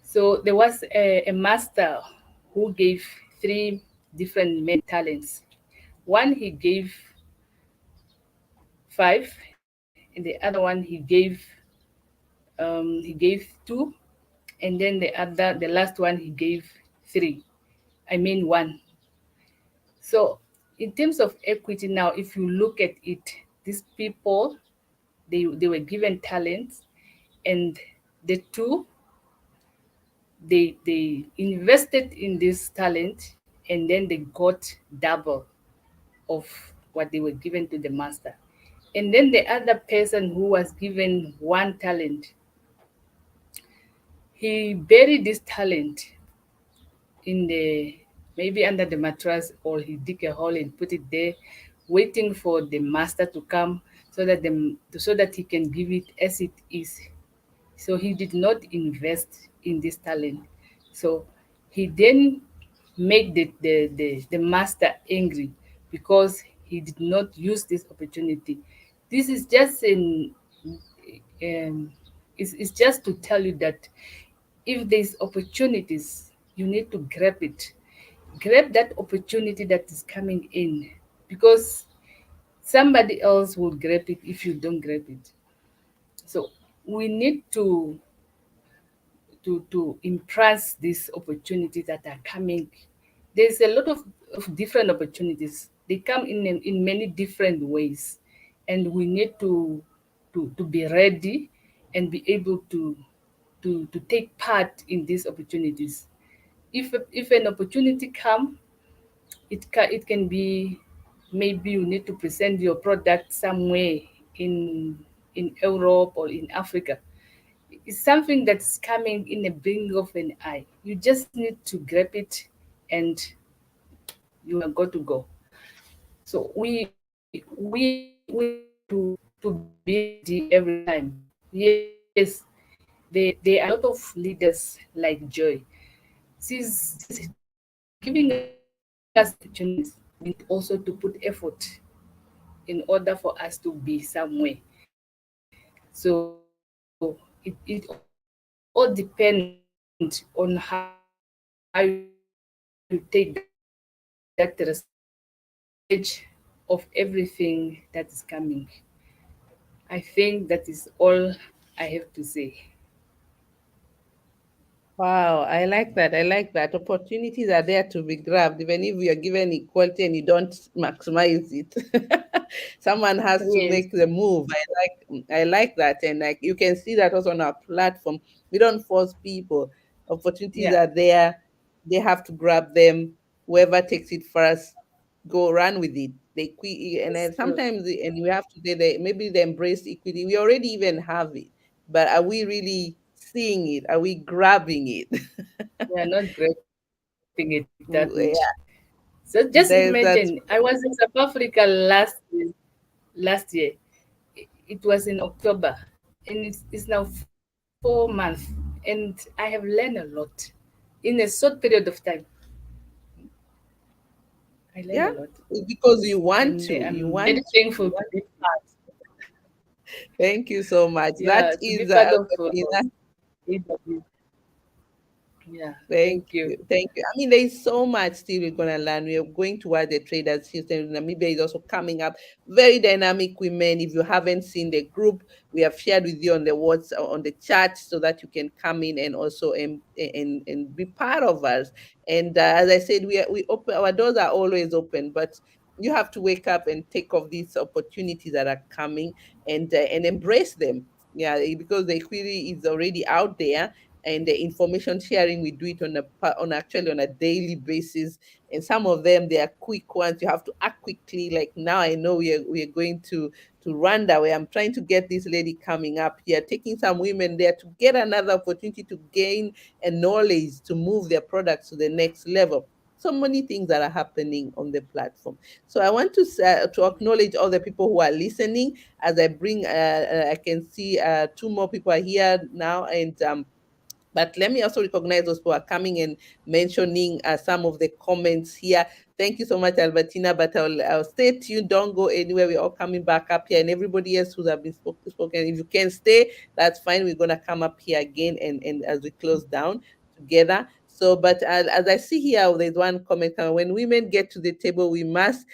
So there was a master who gave three different men talents. One he gave 5, and the other one he gave 2, and then the last one he gave 3. I mean 1. So in terms of equity now, if you look at it, these people, they were given talents, and the two, they invested in this talent, and then they got double of what they were given to the master. And then the other person who was given 1 talent, he buried this talent in the, maybe under the mattress, or he dig a hole and put it there, waiting for the master to come, so that he can give it as it is. So he did not invest in this talent. So he then made the master angry because he did not use this opportunity. This is just it's just to tell you that if there's opportunities, you need to grab it. Grab that opportunity that is coming in, because somebody else will grab it if you don't grab it. So we need to impress these opportunities that are coming. There's a lot of different opportunities. They come in many different ways, and we need to be ready and be able to take part in these opportunities. If an opportunity come, it can be, maybe you need to present your product somewhere in Europe or in Africa. It's something that's coming in a blink of an eye. You just need to grab it, and you are good to go. So we to be ready every time. Yes, there are a lot of leaders like Joy. She's giving us opportunities. We need also to put effort in order for us to be somewhere. So it all depends on how you take that advantage of everything that is coming. I think that is all I have to say. Wow, I like that. I like that. Opportunities are there to be grabbed, even if you are given equality and you don't maximize it. Someone has to Yes, make the move. I like that. And like you can see that also on our platform. We don't force people. Opportunities yeah, are there. They have to grab them. Whoever takes it first, go run with it. They quit, and it's then true. sometimes, and we have to say that maybe they embrace equity. We already even have it, but are we really seeing it? Are we grabbing it? We are not grabbing it that much. Yeah, So just imagine, I that's was in South Africa last year. It was in October, and it's now 4 months, and I have learned a lot in a short period of time. I learned a yeah, lot, it's because you want and to. You I'm very want to. thankful to be part. Thank you so much. That Yeah, to be is part of Albertina. AW. Yeah, Thank thank you. you. Thank you. I mean, there is so much still we're going to learn. We are going towards the traders system. Namibia is also coming up. Very dynamic women. If you haven't seen the group, we have shared with you on the words on the chat so that you can come in and also and be part of us. And as I said, we open, our doors are always open, but you have to wake up and take of these opportunities that are coming and embrace them. Yeah, because the query is already out there, and the information sharing, we do it on actually on a daily basis, and some of them, they are quick ones. You have to act quickly. Like now, I know we are going to Rwanda, where I'm trying to get this lady coming up here, taking some women there to get another opportunity to gain a knowledge to move their products to the next level. so many things that are happening on the platform. So I want to acknowledge all the people who are listening as I bring, I can see 2 more people are here now, and but let me also recognize those who are coming and mentioning some of the comments here. Thank you so much, Albertina, but I'll stay tuned. Don't go anywhere. We're all coming back up here, and everybody else who have been spoken, if you can stay, that's fine. We're going to come up here again and as we close down together. So, but as I see here, there's one comment. When women get to the table, we must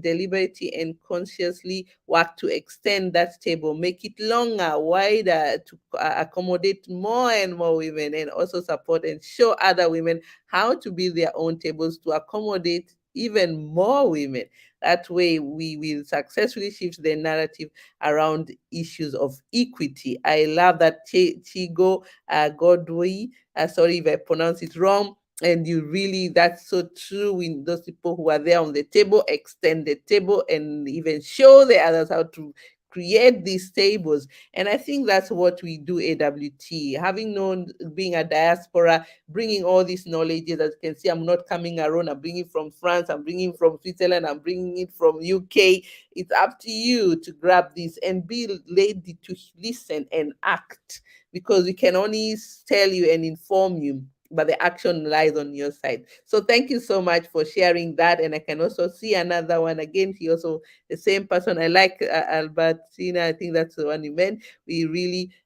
deliberately and consciously work to extend that table, make it longer, wider, to accommodate more and more women, and also support and show other women how to build their own tables to accommodate even more women. That way, we will successfully shift the narrative around issues of equity. I love that Chigo Godwin. Sorry if I pronounce it wrong. And you really, that's so true. When those people who are there on the table extend the table and even show the others how to create these tables. And I think that's what we do, AWT. Having known, being a diaspora, bringing all these knowledges, as you can see, I'm not coming around. I'm bringing from France, I'm bringing from Switzerland, I'm bringing it from UK. It's up to you to grab this and be ready to listen and act, because we can only tell you and inform you, but the action lies on your side. So thank you so much for sharing that. And I can also see another one again. He also, the same person. I like Albertina. I think that's the one you meant. We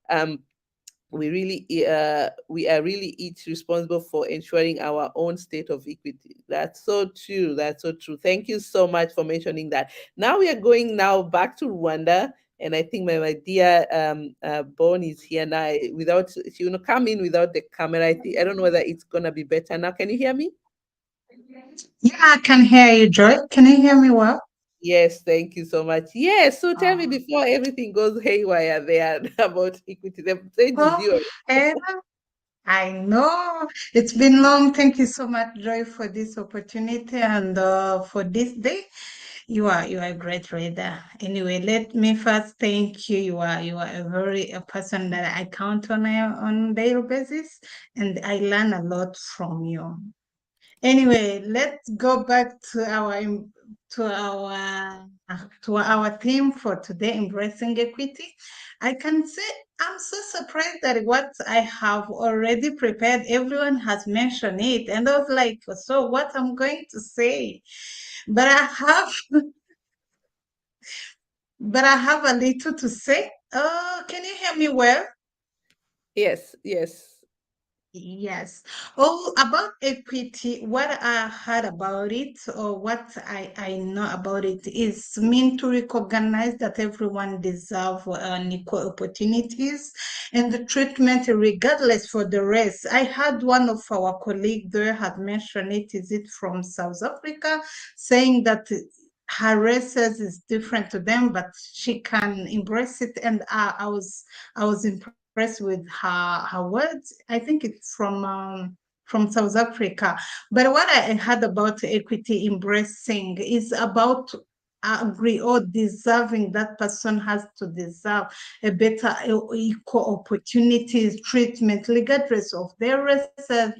are really each responsible for ensuring our own state of equity. That's so true. That's so true. Thank you so much for mentioning that. Now we are going now back to Rwanda. And I think my dear Bon is here now. Without, she will come in without the camera. I don't know whether it's gonna be better now. Can you hear me? Yeah, I can hear you, Joy. Can you hear me well? Yes, thank you so much. Yes, so tell me before everything goes haywire there about equity. The stage is yours. Anna, I know it's been long. Thank you so much, Joy, for this opportunity and for this day. You are a great reader. Anyway, let me first thank you. You are a person that I count on a daily basis, and I learn a lot from you. Anyway, let's go back to our theme for today, embracing equity. I can say I'm so surprised that what I have already prepared, everyone has mentioned it, and I was like, so what I'm going to say, but I have a little to say. Oh, can you hear me well? Yes, yes. Yes. Oh, about equity, what I heard about it or what I know about it is meant to recognize that everyone deserves equal opportunities and the treatment regardless for the race. I had one of our colleagues there had mentioned it, is it from South Africa, saying that her races is different to them, but she can embrace it. And I was impressed with her words. I think it's from South Africa. But what I heard about equity embracing is about agree or deserving, that person has to deserve a better equal opportunities, treatment, regardless of their race,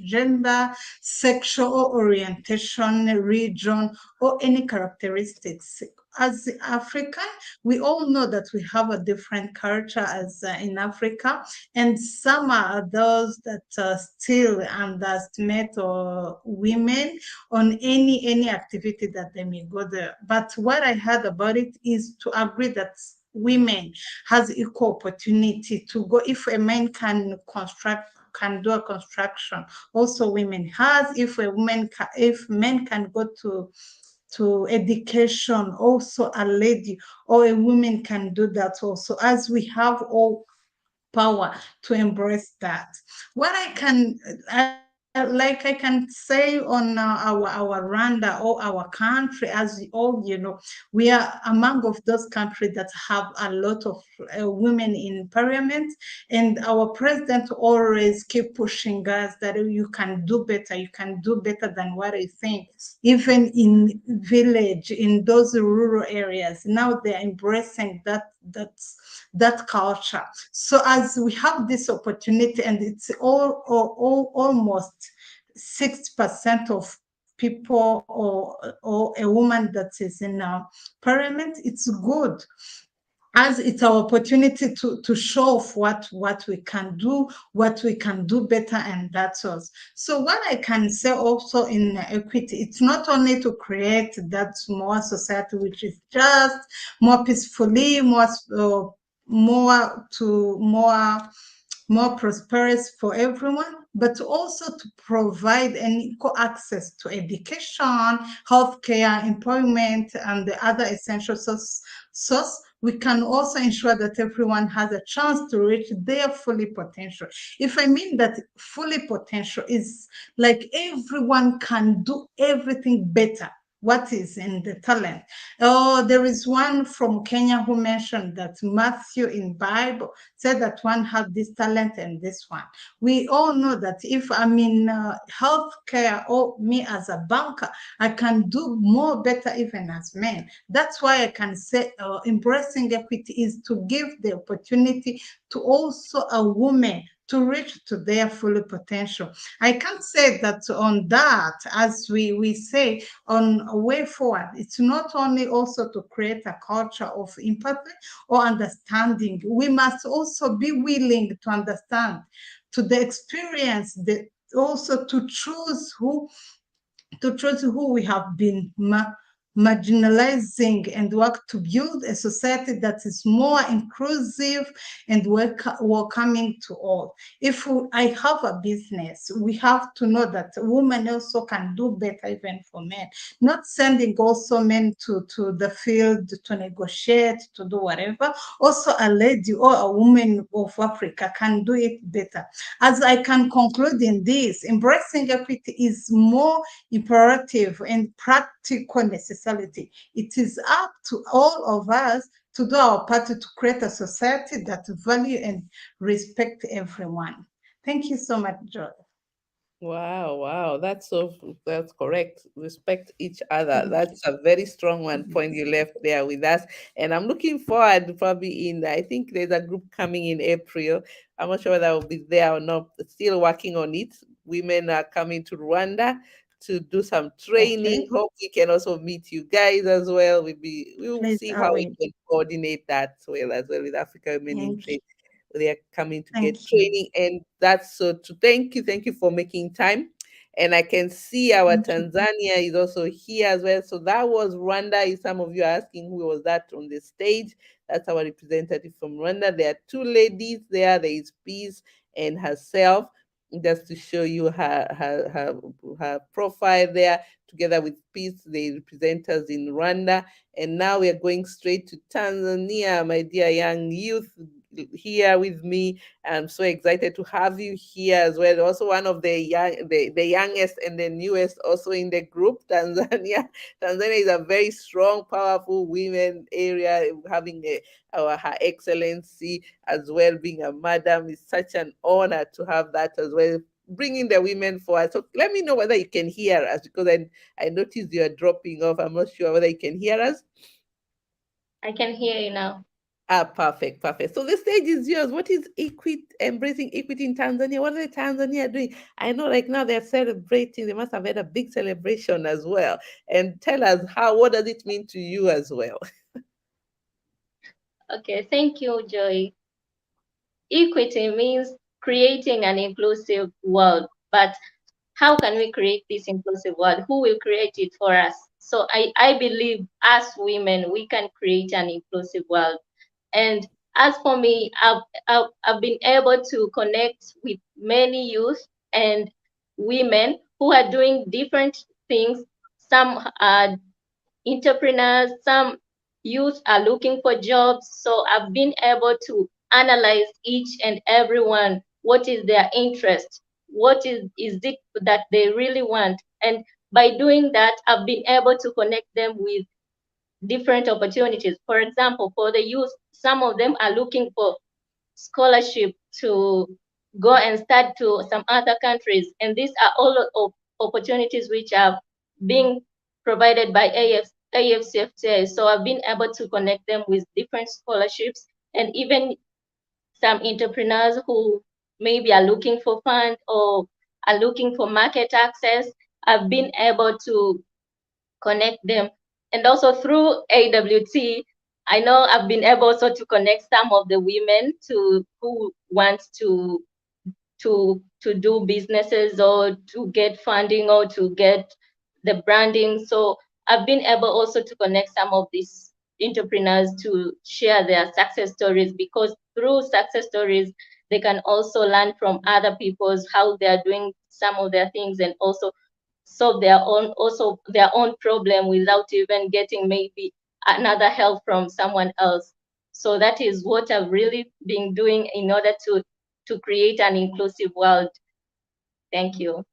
gender, sexual orientation, region, or any characteristics. As African, we all know that we have a different culture as in Africa, and some are those that still underestimate women on any activity that they may go there. But what I heard about it is to agree that women has equal opportunity to go. If a man can do a construction, also women has. If men can go to education, also a lady or a woman can do that also, as we have all power to embrace that. What I can say on our Rwanda or our country, as all you know, we are among of those countries that have a lot of women in parliament, and our president always keep pushing us that you can do better, you can do better than what I think. Even in village, in those rural areas, now they're embracing that culture. So as we have this opportunity, and it's almost 6% of people or a woman that is in parliament, it's good, as it's our opportunity to show off what we can do better, and that's all. So what I can say also in equity, it's not only to create that more society which is just more peacefully, more prosperous for everyone, but also to provide an equal access to education, healthcare, employment, and the other essential source. We can also ensure that everyone has a chance to reach their fully potential. If I mean that fully potential is like everyone can do everything better, what is in the talent. Oh, there is one from Kenya who mentioned that Matthew in Bible said that one have this talent and this one. We all know that if I'm in healthcare or me as a banker, I can do more better even as men. That's why I can say embracing equity is to give the opportunity to also a woman to reach to their full potential. I can say that on that, as we say, on a way forward, it's not only also to create a culture of empathy or understanding. We must also be willing to understand, to the experience, also to choose who we have been marginalizing, and work to build a society that is more inclusive and welcoming to all. If I have a business, we have to know that women also can do better even for men, not sending also men to the field to negotiate, to do whatever. Also a lady or a woman of Africa can do it better. As I can conclude in this, embracing equity is more imperative and practical necessity. It is up to all of us to do our part to create a society that value and respect everyone. Thank you so much, Joy. Wow, that's correct. Respect each other. That's a very strong one point you left there with us. And I'm looking forward probably I think there's a group coming in April. I'm not sure whether I'll be there or not. Still working on it. Women are coming to Rwanda to do some training. Okay. Hope we can also meet you guys as well. We will Please, see I how we will. can coordinate that as well with Africa Women in Thank you. Trade. They are coming to get Thank you. training, and that's so to thank you for making time. And I can see our Thank you. Tanzania is also here as well. So that was Rwanda. If some of you are asking who was that on the stage, that's our representative from Rwanda. There are two ladies there. There is Peace and herself, just to show you her profile there, together with Peace, the representatives in Rwanda. And now we are going straight to Tanzania, my dear young youth here with me. I'm so excited to have you here as well. Also one of the youngest and the newest also in the group, Tanzania. Tanzania is a very strong, powerful women area, having Her Excellency as well being a madam. It's such an honor to have that as well, bringing the women forward. So let me know whether you can hear us, because I noticed you are dropping off. I'm not sure whether you can hear us. I can hear you now. Perfect. So the stage is yours. What is embracing equity in Tanzania? What are the Tanzania doing? I know right now they're celebrating. They must have had a big celebration as well. And tell us what does it mean to you as well? Okay, thank you, Joy. Equity means creating an inclusive world, but how can we create this inclusive world? Who will create it for us? So I believe as women, we can create an inclusive world. And as for me, I've been able to connect with many youth and women who are doing different things. Some are entrepreneurs, some youth are looking for jobs. So I've been able to analyze each and every one. What is their interest? What is it that they really want? And by doing that, I've been able to connect them with different opportunities. For example, for the youth, some of them are looking for scholarship to go and study to some other countries. And these are all of opportunities which are being provided by AFCFTA. So I've been able to connect them with different scholarships, and even some entrepreneurs who maybe are looking for funds or are looking for market access. I've been able to connect them. And also through AWT, I know I've been able also to connect some of the women to who want to do businesses or to get funding or to get the branding. So I've been able also to connect some of these entrepreneurs to share their success stories, because through success stories, they can also learn from other people's how they are doing some of their things, and also solve their own problem without even getting maybe another help from someone else. So that is what I've really been doing in order to create an inclusive world. Thank you.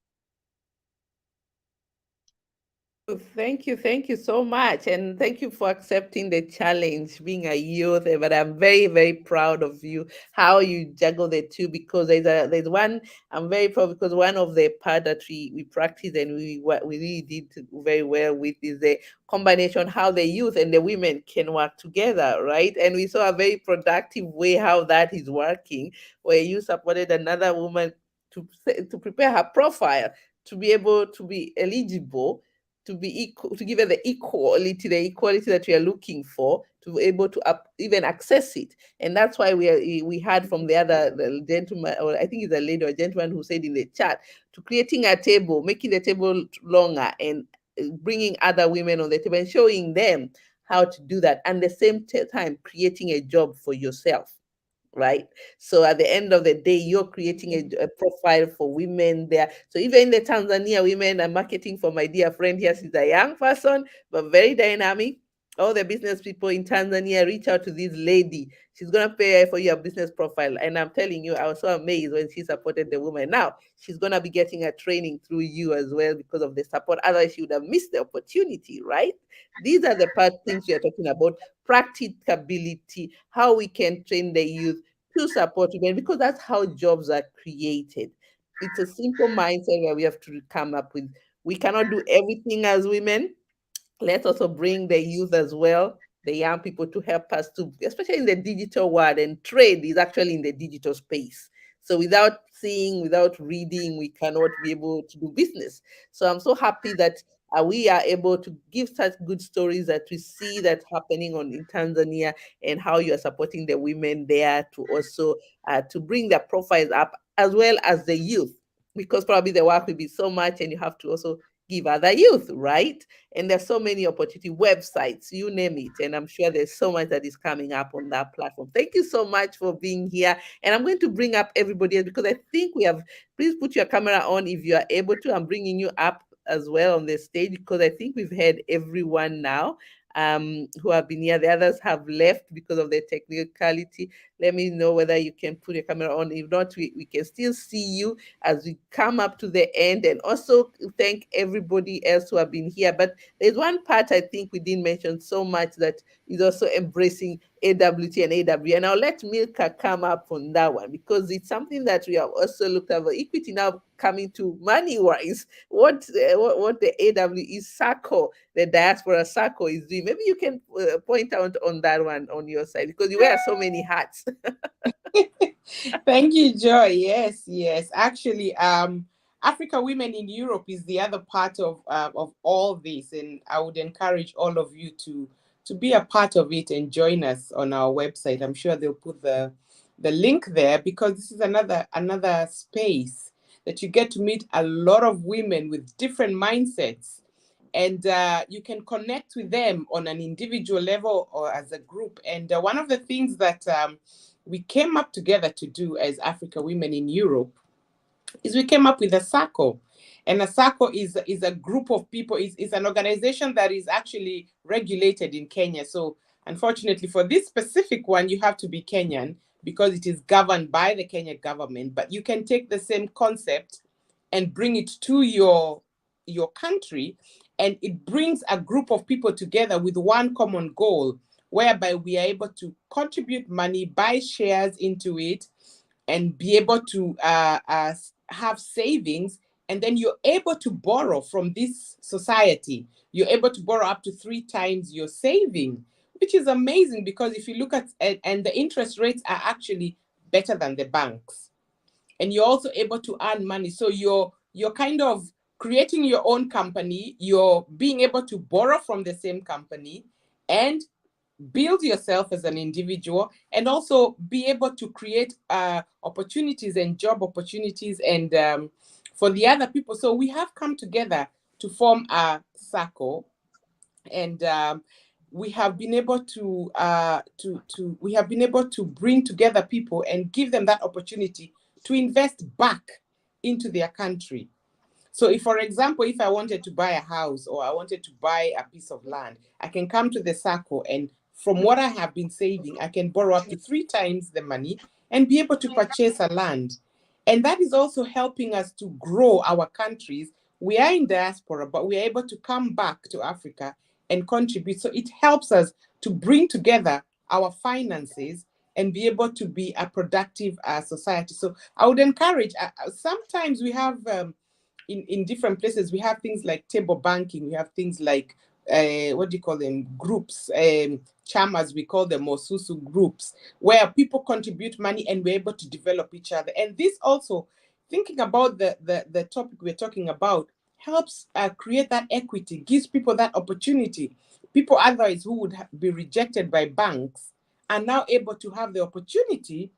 Thank you so much, and thank you for accepting the challenge, being a youth. But I'm very, very proud of you, how you juggle the two. Because there's one I'm very proud, because one of the part that we practice and we really did very well with is the combination, how the youth and the women can work together, right? And we saw a very productive way how that is working, where you supported another woman to prepare her profile to be able to be eligible, to be equal, to give her the equality that we are looking for, to be able to even access it. And that's why we heard from the gentleman, or I think it's a lady or a gentleman, who said in the chat, to creating a table, making the table longer, and bringing other women on the table and showing them how to do that, and the same time creating a job for yourself, right? So at the end of the day, you're creating a profile for women there. So even in the Tanzania women are marketing for my dear friend here. She's a young person, but very dynamic. All the business people in Tanzania, reach out to this lady. She's gonna pay for your business profile. And I'm telling you, I was so amazed when she supported the woman. Now she's gonna be getting a training through you as well because of the support. Otherwise, she would have missed the opportunity, right? These are the things we are talking about: practicability, how we can train the youth to support women, because that's how jobs are created. It's a simple mindset where we have to come up with. We cannot do everything as women. Let's also bring the youth as well, the young people, to help us to, especially in the digital world, and trade is actually in the digital space. So without seeing, without reading, we cannot be able to do business. So I'm so happy that we are able to give such good stories, that we see that happening in Tanzania, and how you are supporting the women there to also to bring their profiles up, as well as the youth, because probably the work will be so much, and you have to also give other youth, right? And there's so many opportunity websites, you name it. And I'm sure there's so much that is coming up on that platform. Thank you so much for being here. And I'm going to bring up everybody else, because I think we have, please put your camera on if you are able to. I'm bringing you up as well on the stage, because I think we've had everyone now who have been here. The others have left because of the technicality. Let me know whether you can put your camera on. If not, we can still see you as we come up to the end. And also thank everybody else who have been here. But there's one part I think we didn't mention so much, that is also embracing AWT and AWE. And I'll let Milka come up on that one, because it's something that we have also looked at. Equity now coming to money-wise, what the AWE circle, the diaspora circle, is doing. Maybe you can point out on that one on your side, because you wear so many hats. Thank you, Joy. Yes. Actually, Africa Women in Europe is the other part of all this, and I would encourage all of you to be a part of it and join us on our website. I'm sure they'll put the link there, because this is another space that you get to meet a lot of women with different mindsets, and you can connect with them on an individual level or as a group. And one of the things that we came up together to do as Africa Women in Europe is we came up with a circle. And a circle is a group of people, is an organization that is actually regulated in Kenya. So unfortunately for this specific one, you have to be Kenyan, because it is governed by the Kenya government. But you can take the same concept and bring it to your country, and it brings a group of people together with one common goal, whereby we are able to contribute money, buy shares into it, and be able to have savings. And then you're able to borrow from this society. You're able to borrow up to 3 times your saving, which is amazing, because if you look at, and the interest rates are actually better than the banks. And you're also able to earn money. So you're kind of creating your own company, you're being able to borrow from the same company and build yourself as an individual, and also be able to create opportunities and job opportunities and for the other people. So we have come together to form a SACCO, and we have been able to bring together people and give them that opportunity to invest back into their country. So if, for example, if I wanted to buy a house or I wanted to buy a piece of land, I can come to the SACCO, and from what I have been saving, I can borrow up to 3 times the money and be able to purchase a land. And that is also helping us to grow our countries. We are in diaspora, but we are able to come back to Africa and contribute. So it helps us to bring together our finances and be able to be a productive society. So I would encourage, sometimes we have, in different places, we have things like table banking, we have things like, what do you call them, groups, chamas, we call them, or susu groups, where people contribute money and we're able to develop each other. And this also, thinking about the topic we're talking about, helps create that equity, gives people that opportunity. People otherwise who would be rejected by banks are now able to have the opportunity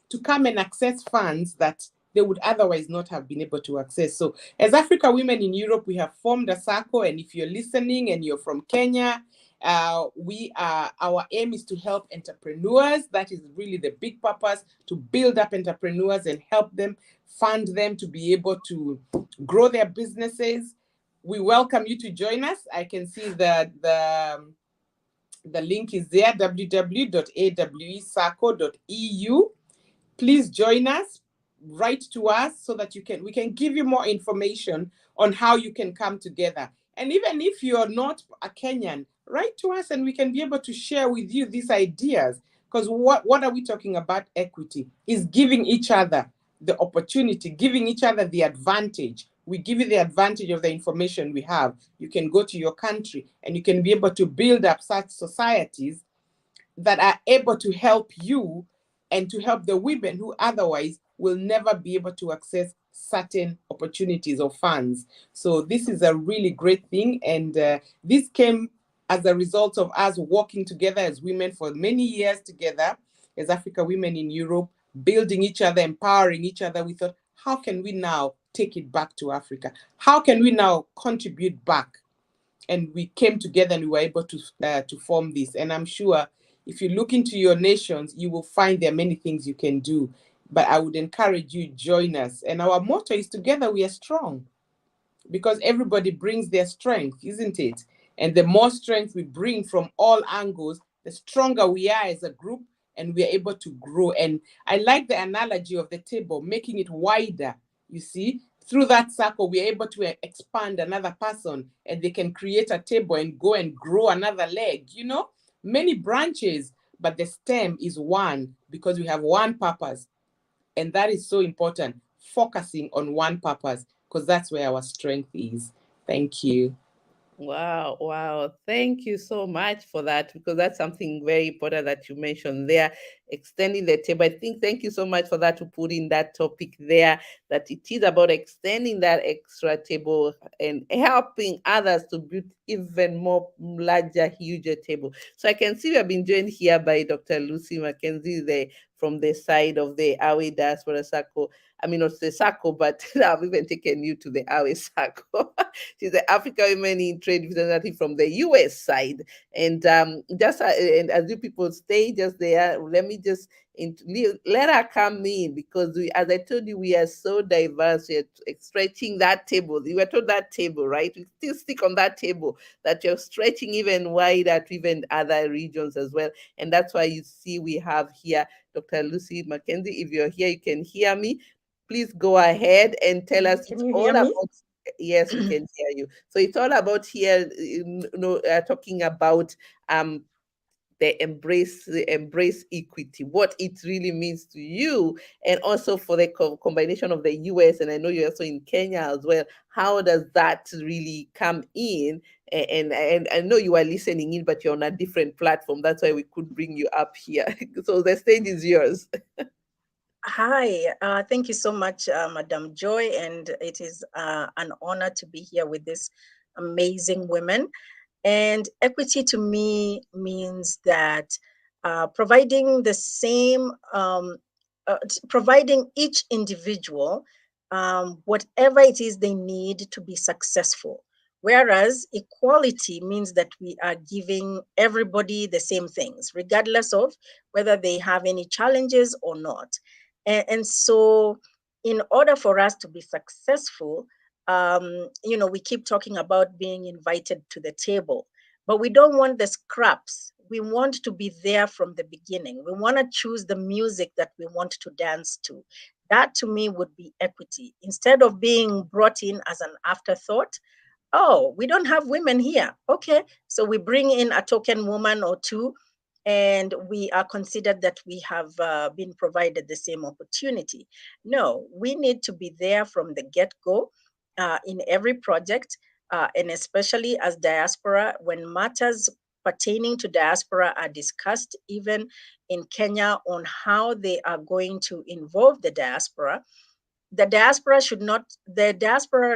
to come and access funds that they would otherwise not have been able to access. So as Africa Women in Europe, we have formed a SACCO, and if you're listening and you're from Kenya, our aim is to help entrepreneurs. That is really the big purpose, to build up entrepreneurs and help them, fund them to be able to grow their businesses. We welcome you to join us. I can see that the link is there, www.awesacco.eu. Please join us, write to us so that we can give you more information on how you can come together. And even if you're not a Kenyan, write to us and we can be able to share with you these ideas. Because what are we talking about? Equity is giving each other the opportunity, giving each other the advantage. We give you the advantage of the information we have. You can go to your country and you can be able to build up such societies that are able to help you and to help the women who otherwise will never be able to access certain opportunities or funds. So this is a really great thing. And this came as a result of us working together as women for many years together as Africa Women in Europe, building each other, empowering each other. We thought, how can we now take it back to Africa? How can we now contribute back? And we came together and we were able to form this. And I'm sure if you look into your nations, you will find there are many things you can do. But I would encourage you, join us. And our motto is together we are strong, because everybody brings their strength, isn't it? And the more strength we bring from all angles, the stronger we are as a group, and we are able to grow. And I like the analogy of the table, making it wider. You see, through that circle, we are able to expand another person, and they can create a table and go and grow another leg, many branches, but the stem is one, because we have one purpose. And that is so important, focusing on one purpose, because that's where our strength is. Thank you. Wow. Thank you so much for that, because that's something very important that you mentioned there, extending the table. I think thank you so much for that, to put in that topic there, that it is about extending that extra table and helping others to build even more larger, huger table. So I can see we have been joined here by Dr. Lucy Mackenzie from the side of the AWE Diaspora Circle. I mean, not the SACCO, but I've even taken you to the AWE SACCO. She's the AFRICAWOMENINTRADE representative from the US side. And and as you people stay just there, let me just let her come in, because as I told you, we are so diverse. We're stretching that table. You were told that table, right? We still stick on that table, that you're stretching even wider to even other regions as well. And that's why you see we have here Dr. Lucy Mackenzie. If you're here, you can hear me. Please go ahead and tell us. Can you hear me? Yes, we can hear you. So it's all about here, talking about the embrace equity, what it really means to you, and also for the combination of the US, and I know you're also in Kenya as well. How does that really come in? And I know you are listening in, but you're on a different platform. That's why we could bring you up here. So the stage is yours. Hi, thank you so much, Madam Joy, and it is an honor to be here with these amazing women. And equity to me means that providing the same, providing each individual whatever it is they need to be successful. Whereas equality means that we are giving everybody the same things, regardless of whether they have any challenges or not. And so, in order for us to be successful, we keep talking about being invited to the table, but we don't want the scraps. We want to be there from the beginning. We want to choose the music that we want to dance to. That to me would be equity. Instead of being brought in as an afterthought, oh, we don't have women here. Okay, so we bring in a token woman or two, and we are considered that we have been provided the same opportunity. No, we need to be there from the get-go in every project, and especially as diaspora, when matters pertaining to diaspora are discussed, even in Kenya, on how they are going to involve the diaspora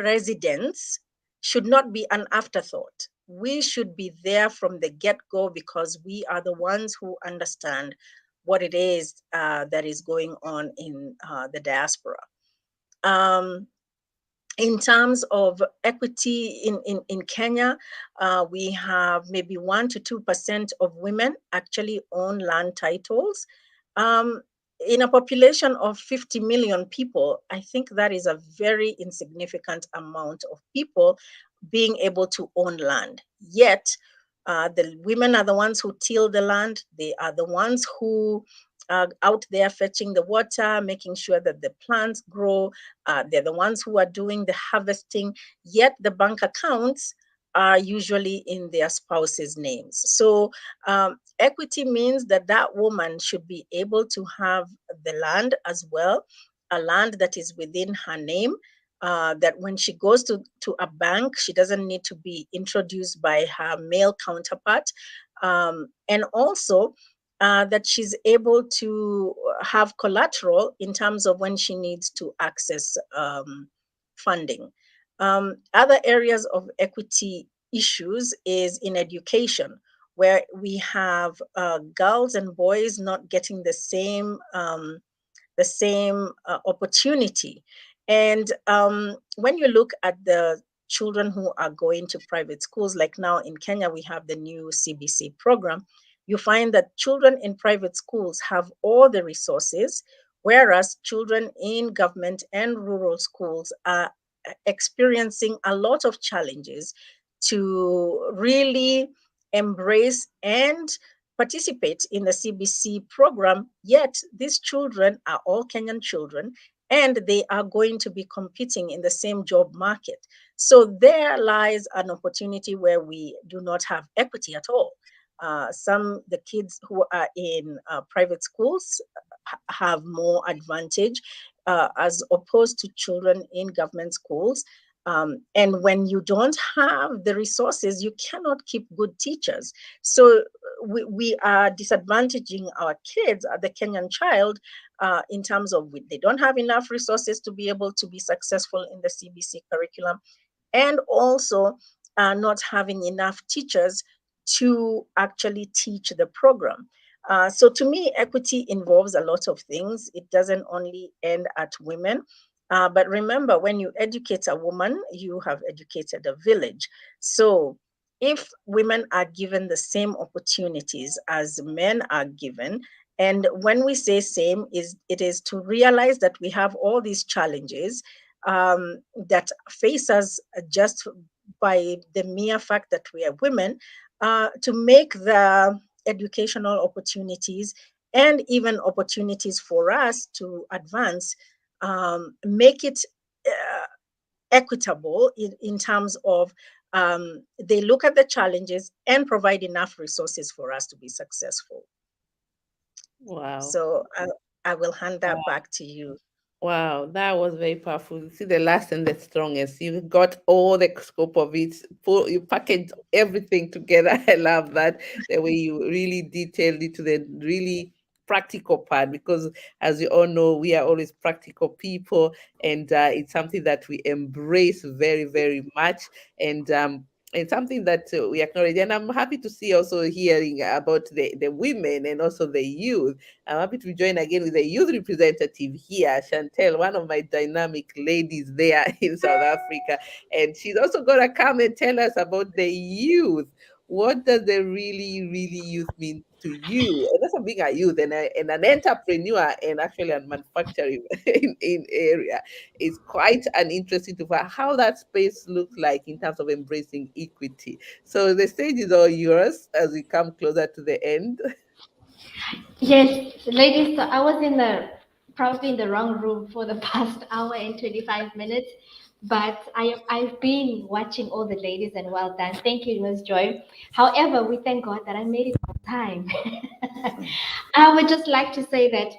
residents should not be an afterthought. We should be there from the get-go because we are the ones who understand what it is that is going on in the diaspora. In terms of equity in Kenya, we have maybe 1 to 2% of women actually own land titles. In a population of 50 million people, I think that is a very insignificant amount of people being able to own land. Yet, the women are the ones who till the land. They are the ones who are out there fetching the water, making sure that the plants grow. They're the ones who are doing the harvesting, yet the bank accounts are usually in their spouses' names. So equity means that that woman should be able to have the land as well, a land that is within her name, that when she goes to a bank, she doesn't need to be introduced by her male counterpart. And also, that she's able to have collateral in terms of when she needs to access funding. Other areas of equity issues is in education, where we have girls and boys not getting the same opportunity. And when you look at the children who are going to private schools, like now in Kenya, we have the new CBC program, you find that children in private schools have all the resources, whereas children in government and rural schools are experiencing a lot of challenges to really embrace and participate in the CBC program. Yet these children are all Kenyan children, and they are going to be competing in the same job market. So there lies an opportunity where we do not have equity at all. The kids who are in private schools have more advantage as opposed to children in government schools. And when you don't have the resources, you cannot keep good teachers. So we are disadvantaging our kids, the Kenyan child, in terms of they don't have enough resources to be able to be successful in the CBC curriculum, and also not having enough teachers to actually teach the program. So to me, equity involves a lot of things. It doesn't only end at women. But remember, when you educate a woman, you have educated a village. So if women are given the same opportunities as men are given, and when we say same, it is to realize that we have all these challenges that face us just by the mere fact that we are women, to make the educational opportunities and even opportunities for us to advance, make it equitable in terms of they look at the challenges and provide enough resources for us to be successful. Wow. So I will hand that back to you. Wow, that was very powerful. You see the last and the strongest. You got all the scope of it. You packaged everything together. I love that. The way you really detailed it to the really practical part, because as you all know, we are always practical people, and it's something that we embrace very, very much. And it's something that we acknowledge. And I'm happy to see also hearing about the women and also the youth. I'm happy to join again with the youth representative here, Chantel, one of my dynamic ladies there in South Africa. And she's also going to come and tell us about the youth. What does the really, really youth mean to you? And also being a youth and an entrepreneur and actually a manufacturing in area is quite an interesting to find how that space looks like in terms of embracing equity. So the stage is all yours as we come closer to the end. Yes, ladies, so I was probably in the wrong room for the past hour and 25 minutes, but I've been watching all the ladies, and well done. Thank you, Ms. Joy. However, we thank God that I made it on time. I would just like to say that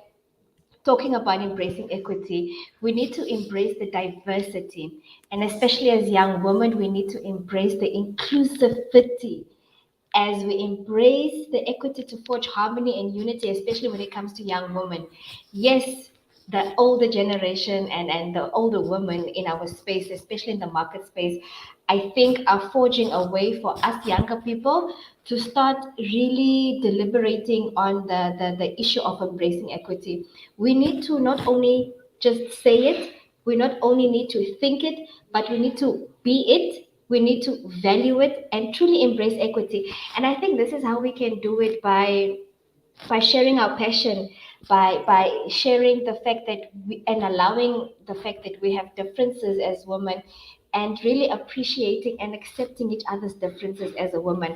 talking about embracing equity, we need to embrace the diversity. And especially as young women, we need to embrace the inclusivity as we embrace the equity to forge harmony and unity, especially when it comes to young women. Yes, the older generation and the older women in our space, especially in the market space, I think are forging a way for us younger people to start really deliberating on the issue of embracing equity. We need to not only just say it, we not only need to think it, but we need to be it, we need to value it and truly embrace equity. And I think this is how we can do it by sharing our passion, by sharing the fact that and allowing the fact that we have differences as women, and really appreciating and accepting each other's differences as a woman.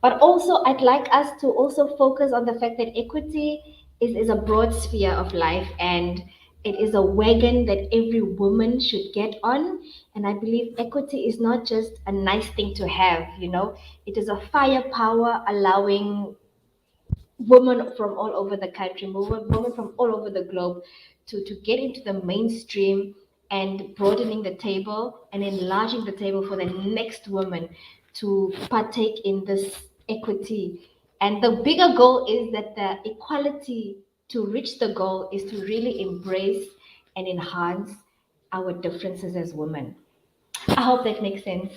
But also, I'd like us to also focus on the fact that equity is a broad sphere of life, and it is a wagon that every woman should get on. And I believe equity is not just a nice thing to have, it is a firepower allowing women from all over the country, women from all over the globe to get into the mainstream and broadening the table and enlarging the table for the next woman to partake in this equity. And the bigger goal is that the equality, to reach the goal, is to really embrace and enhance our differences as women. I hope that makes sense.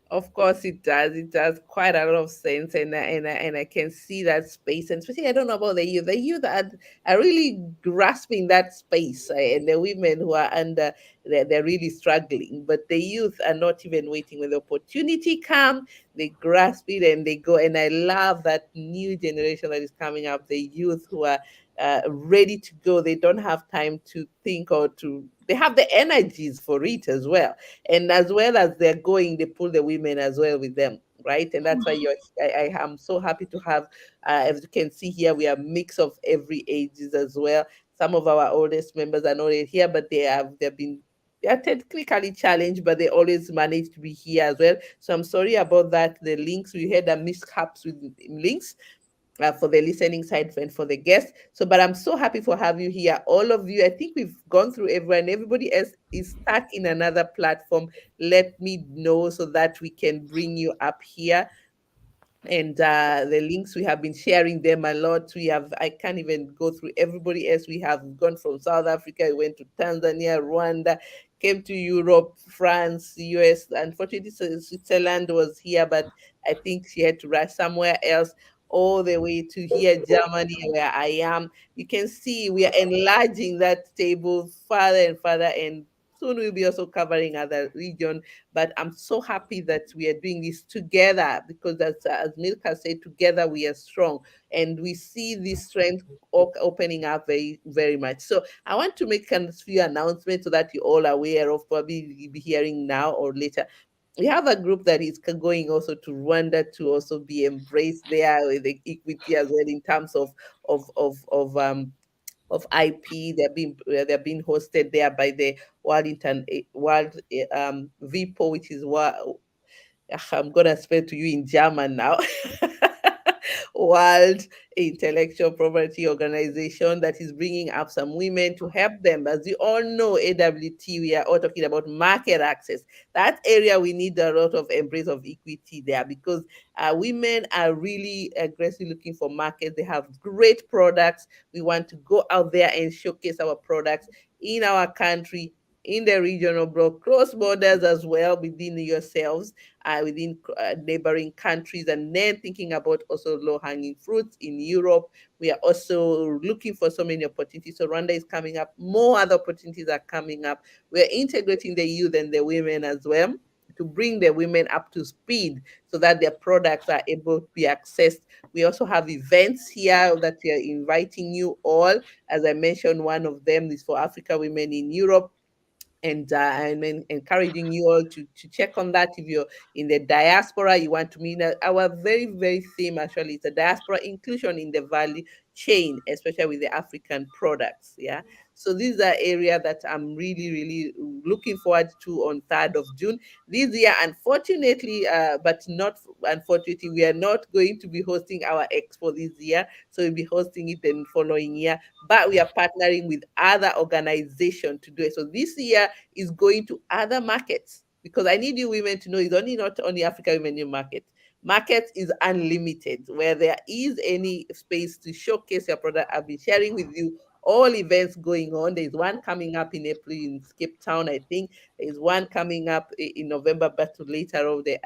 Of course, it does. It does quite a lot of sense, and I can see that space. And especially, I don't know about the youth. The youth are really grasping that space, and the women who are under, they're really struggling. But the youth are not even waiting. When the opportunity comes, they grasp it and they go. And I love that new generation that is coming up. The youth who are ready to go. They don't have time to think or to. They have the energies for it as well, and as well as they're going, they pull the women as well with them, right? And that's why I am so happy to have, as you can see here, we are a mix of every ages as well. Some of our oldest members are not yet here, but they are technically challenged, but they always manage to be here as well. So I'm sorry about that. The links, we had a mishaps with links, for the listening side and for the guests. So, but I'm so happy for having you here, all of you. I think we've gone through everyone. Everybody else is stuck in another platform. Let me know so that we can bring you up here. And the links, we have been sharing them a lot. I can't even go through everybody else. We have gone from South Africa, we went to Tanzania, Rwanda, came to Europe, France, US. Unfortunately, Switzerland was here, but I think she had to rush somewhere else, all the way to here, Germany, where I am. You can see we are enlarging that table further and further, and soon we'll be also covering other regions. But I'm so happy that we are doing this together, because as Milka said, together we are strong, and we see this strength opening up very, very much. So I want to make a few announcements so that you're all aware of, probably you'll be hearing now or later. We have a group that is going also to Rwanda to also be embraced there with the equity as well, in terms of of of um of IP. They're being hosted there by the World VIPO, which is what I'm gonna spell to you in German now. World Intellectual Property Organization that is bringing up some women to help them. As you all know, AWT, we are all talking about market access. That area we need a lot of embrace of equity there, because women are really aggressively looking for markets. They have great products. We want to go out there and showcase our products in our country, in the region abroad, cross borders as well within yourselves, within neighboring countries, and then thinking about also low-hanging fruits in Europe. We are also looking for so many opportunities. So Rwanda is coming up. More other opportunities are coming up. We're integrating the youth and the women as well to bring the women up to speed so that their products are able to be accessed. We also have events here that we are inviting you all. As I mentioned, one of them is for Africa Women in Europe. And I'm encouraging you all to check on that. If you're in the diaspora, you want to meet our very, very theme actually is a diaspora inclusion in the value chain, especially with the African products. Yeah. So these are areas that I'm really, really looking forward to on 3rd of June. This year, unfortunately, but not unfortunately, we are not going to be hosting our expo this year. So we'll be hosting it the following year. But we are partnering with other organizations to do it. So this year is going to other markets, because I need you women to know it's not only Africa Women New Market. Market is unlimited. Where there is any space to showcase your product, I've been sharing with you all events going on. There's one coming up in April in Cape Town, I think. There's one coming up in November, but later on the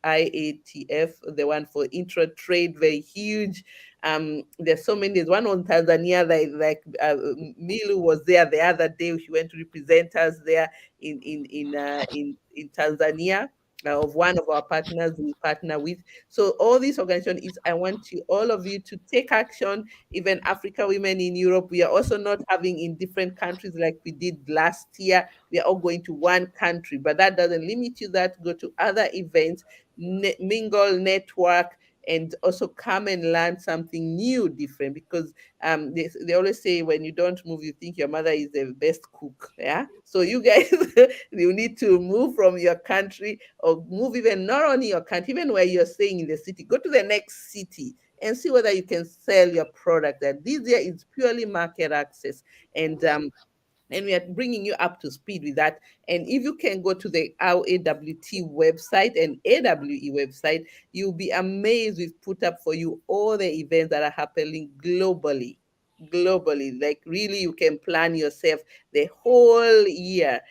IATF, the one for intra-trade, very huge. There's so many. There's one on Tanzania, like Milu was there the other day. She went to represent us there in Tanzania. Of one of our partners we partner with. So all these organizations is, I want you, all of you, to take action. Even Africa Women in Europe, we are also not having in different countries like we did last year. We are all going to one country, but that doesn't limit you. That go to other events, mingle, network, and also come and learn something new, different, because they always say when you don't move, you think your mother is the best cook. Yeah. So you guys, you need to move from your country, or move even not only your country, even where you're staying in the city, go to the next city and see whether you can sell your product there. This year is purely market access. And we are bringing you up to speed with that. And if you can go to the AWT website and AWE website, you'll be amazed. We've put up for you all the events that are happening globally. Like really, you can plan yourself the whole year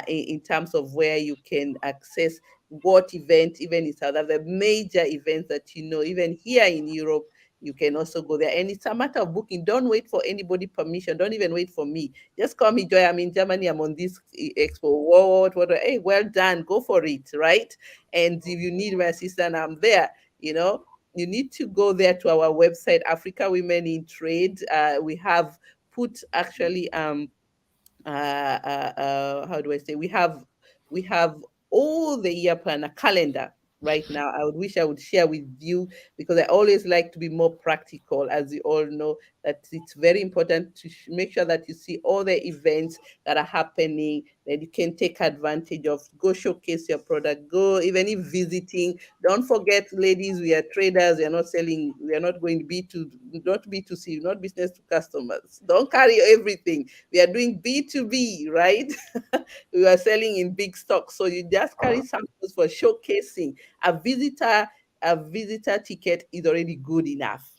in terms of where you can access what event, even in South Africa, major events that even here in Europe. You can also go there. And it's a matter of booking. Don't wait for anybody permission. Don't even wait for me. Just call me, Joy. I'm in Germany. I'm on this expo. What? Hey, well done. Go for it, right? And if you need my assistant, I'm there. You need to go there to our website, Africa Women in Trade. We have put actually how do I say? We have all the year plan, a calendar right now. I would wish I would share with you, because I always like to be more practical, as you all know, that it's very important to make sure that you see all the events that are happening, that you can take advantage of. Go showcase your product. Go, even if visiting. Don't forget, ladies, we are traders. We are not selling. We are not going not B2C, not business to customers. Don't carry everything. We are doing B2B, right? We are selling in big stock. So you just carry samples for showcasing. A visitor ticket is already good enough.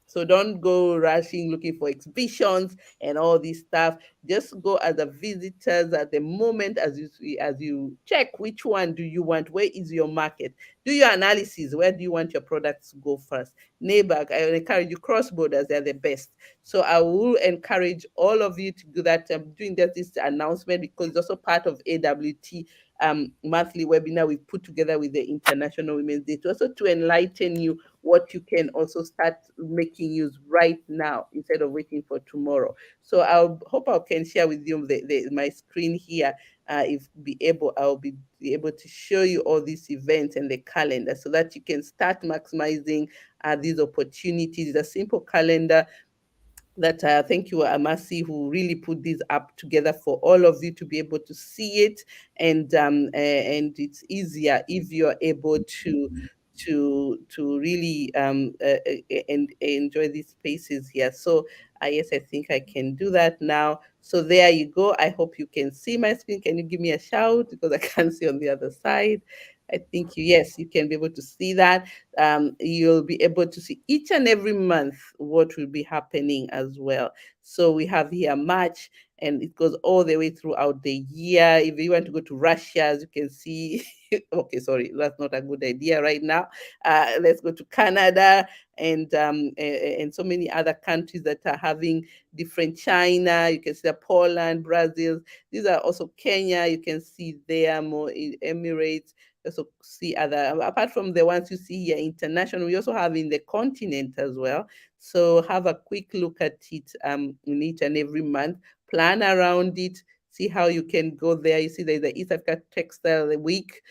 So don't go rushing looking for exhibitions and all this stuff. Just go as a visitors at the moment, as you check which one do you want, where is your market, do your analysis, where do you want your products to go first. Neighbor, I encourage you, cross borders, they're the best. So I will encourage all of you to do that. I'm doing this announcement because it's also part of AWT monthly webinar we put together with the International Women's Day, to also to enlighten you what you can also start making use right now instead of waiting for tomorrow. So I hope I can share with you my screen here. I'll be able to show you all these events and the calendar, so that you can start maximizing these opportunities. A simple calendar that thank you, Amasi, who really put this up together for all of you to be able to see it, and it's easier if you're able to really and enjoy these spaces here. So yes, I think I can do that now. So there you go. I hope you can see my screen. Can you give me a shout, because I can't see on the other side? I think yes, you can be able to see that. You'll be able to see each and every month what will be happening as well. So we have here March, and it goes all the way throughout the year. If you want to go to Russia, as you can see, okay, sorry, that's not a good idea right now. Let's go to Canada and so many other countries that are having different. China, you can see Poland, Brazil. These are also Kenya. You can see there more in Emirates. Also see other, apart from the ones you see here international, we also have in the continent as well. So have a quick look at it in each and every month. Plan around it. See how you can go there. You see there's the East Africa Textile Week,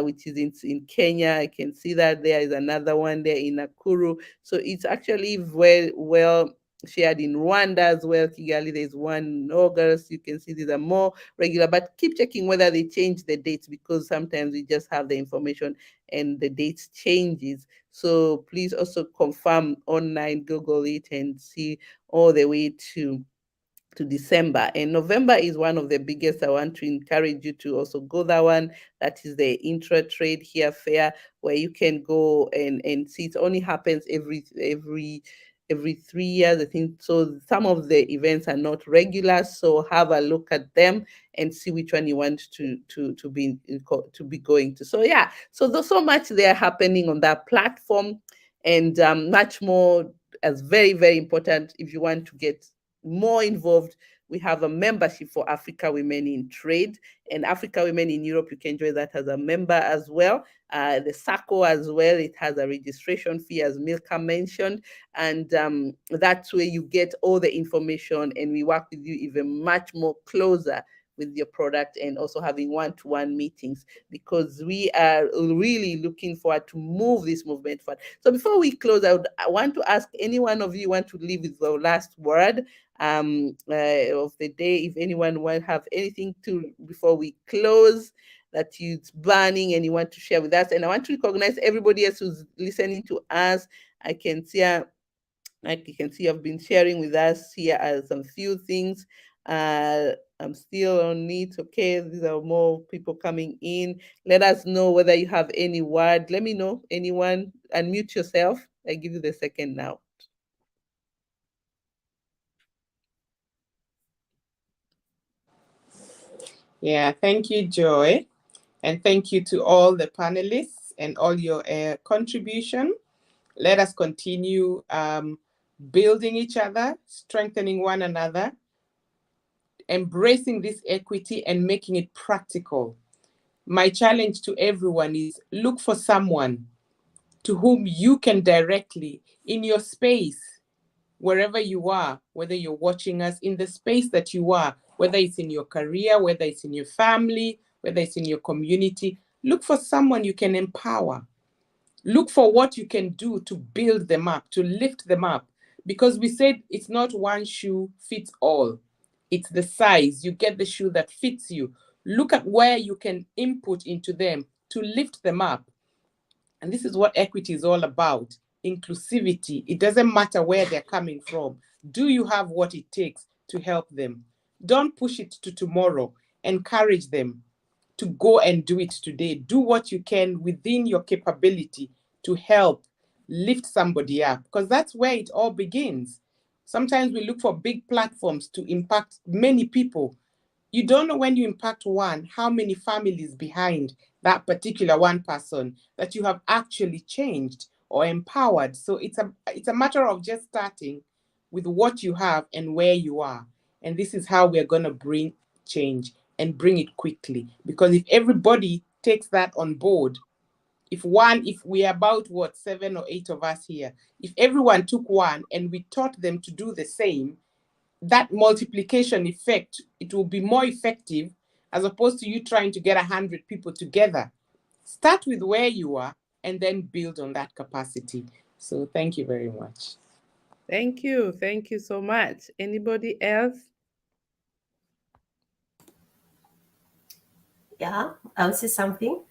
which is in Kenya. I can see that there is another one there in Nakuru. So it's actually very well shared in Rwanda as well. Kigali, there's one in August. You can see these are more regular, but keep checking whether they change the dates, because sometimes we just have the information and the dates changes. So please also confirm online, Google it, and see all the way to December. And November is one of the biggest. I want to encourage you to also go that one. That is the intra-trade here fair, where you can go and see. It only happens every 3 years, I think. So some of the events are not regular. So have a look at them and see which one you want to be going to. So yeah, so there's so much there happening on that platform, and much more as very, very important. If you want to get more involved, we have a membership for Africa Women in Trade, and Africa Women in Europe. You can join that as a member as well. The SACCO as well, it has a registration fee, as Milka mentioned, and that's where you get all the information, and we work with you even much more closer with your product, and also having one-to-one meetings, because we are really looking forward to move this movement forward. So before we close out, I want to ask any one of you want to leave with the last word of the day. If anyone will have anything to before we close that it's burning and you want to share with us. And I want to recognize everybody else who's listening to us. I can see like you can see, I've been sharing with us here some few things. I'm still on it. Okay, these are more people coming in. Let us know whether you have any word. Let me know. Anyone, unmute yourself. I give you the second now. Yeah, thank you, Joy. And thank you to all the panelists and all your contribution. Let us continue building each other, strengthening one another, embracing this equity and making it practical. My challenge to everyone is look for someone to whom you can directly, in your space, wherever you are, whether you're watching us, in the space that you are, whether it's in your career, whether it's in your family, whether it's in your community, look for someone you can empower. Look for what you can do to build them up, to lift them up. Because we said it's not one shoe fits all. It's the size. You get the shoe that fits you. Look at where you can input into them to lift them up. And this is what equity is all about. Inclusivity. It doesn't matter where they're coming from. Do you have what it takes to help them? Don't push it to tomorrow. Encourage them to go and do it today. Do what you can within your capability to help lift somebody up, because that's where it all begins. Sometimes we look for big platforms to impact many people. You don't know when you impact one, how many families behind that particular one person that you have actually changed or empowered. So it's a matter of just starting with what you have and where you are. And this is how we're going to bring change and bring it quickly. Because if everybody takes that on board, if we are about 7 or 8 of us here, if everyone took one and we taught them to do the same, that multiplication effect, it will be more effective as opposed to you trying to get 100 people together. Start with where you are and then build on that capacity. So thank you very much. Thank you. Thank you so much. Anybody else? Yeah, I'll say something.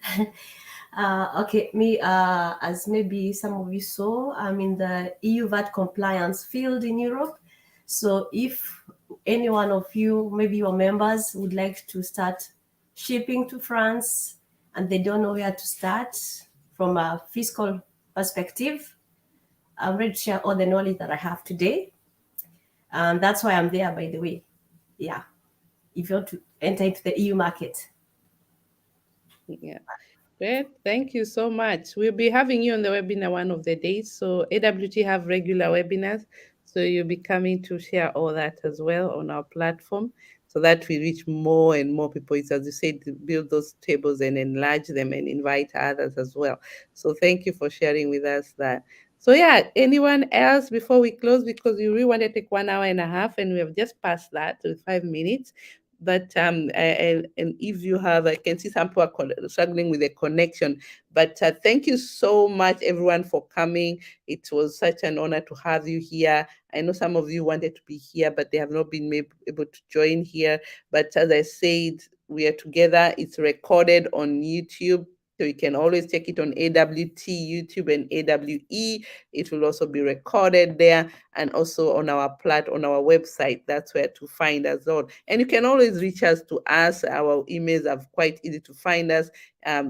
Okay, as maybe some of you saw, I'm in the EU VAT compliance field in Europe. So if any one of you, maybe your members, would like to start shipping to France and they don't know where to start from a fiscal perspective, I'm ready to share all the knowledge that I have today. And that's why I'm there, by the way. Yeah, if you want to enter into the EU market. Yeah. Great. Thank you so much. We'll be having you on the webinar one of the days. So AWT have regular webinars. So you'll be coming to share all that as well on our platform so that we reach more and more people. It's, as you said, to build those tables and enlarge them and invite others as well. So thank you for sharing with us that. So yeah, anyone else before we close, because we really want to take 1 hour and a half and we have just passed that with 5 minutes. But and if you have, I can see some people are struggling with the connection. But thank you so much, everyone, for coming. It was such an honor to have you here. I know some of you wanted to be here, but they have not been able to join here. But as I said, we are together. It's recorded on YouTube. So you can always check it on AWT, YouTube, and AWE. It will also be recorded there, and also on our on our website. That's where to find us all. And you can always reach us to us. Our emails are quite easy to find us.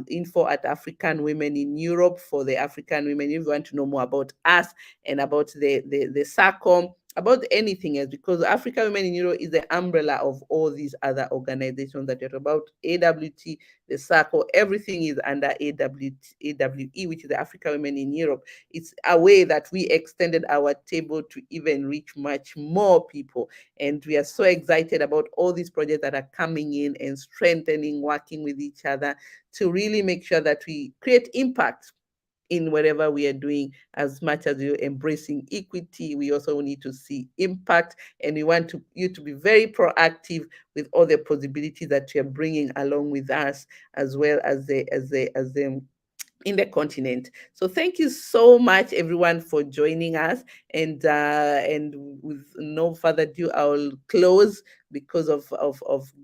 Info at African Women in Europe for the African women. If you want to know more about us and about the SACOM, about anything else, because African Women in Europe is the umbrella of all these other organizations that you're about. AWT, the SACO, everything is under AWE, which is the African Women in Europe. It's a way that we extended our table to even reach much more people. And we are so excited about all these projects that are coming in and strengthening, working with each other to really make sure that we create impact in whatever we are doing. As much as you're embracing equity, we also need to see impact, and we want you to be very proactive with all the possibilities that you're bringing along with us, as well as in the continent. So thank you so much, everyone, for joining us. And with no further ado, I'll close because of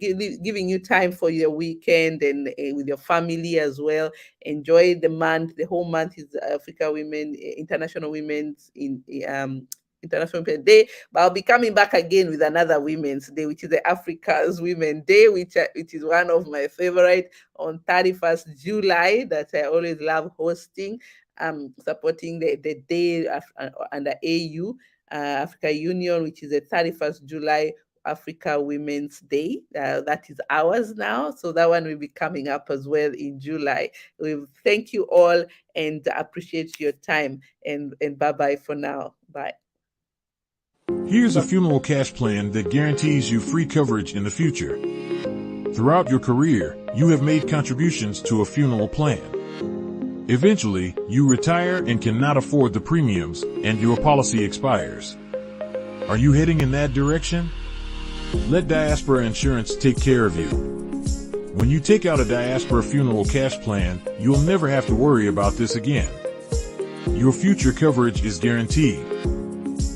giving you time for your weekend and with your family as well. Enjoy the month. The whole month is Africa Women, International Women's International Women's Day, but I'll be coming back again with another Women's Day, which is the Africa's Women Day, which is one of my favorite, on 31st July, that I always love hosting, supporting the day under AU, Africa Union, which is the 31st July Africa Women's Day. That is ours now. So that one will be coming up as well in July. We thank you all and appreciate your time, and bye-bye for now. Bye. Here's a funeral cash plan that guarantees you free coverage in the future. Throughout your career, you have made contributions to a funeral plan. Eventually, you retire and cannot afford the premiums, and your policy expires. Are you heading in that direction? Let Diaspora Insurance take care of you. When you take out a Diaspora funeral cash plan, you'll never have to worry about this again. Your future coverage is guaranteed.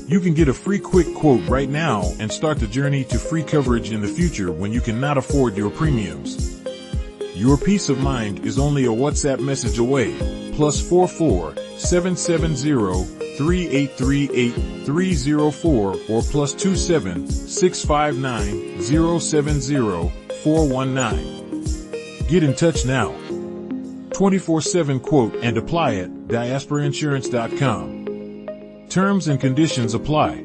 You can get a free quick quote right now and start the journey to free coverage in the future when you cannot afford your premiums. Your peace of mind is only a WhatsApp message away. +44 770 3838 304 or +27 659 070 419. Get in touch now. 24/7 quote and apply at diasporainsurance.com. Terms and conditions apply.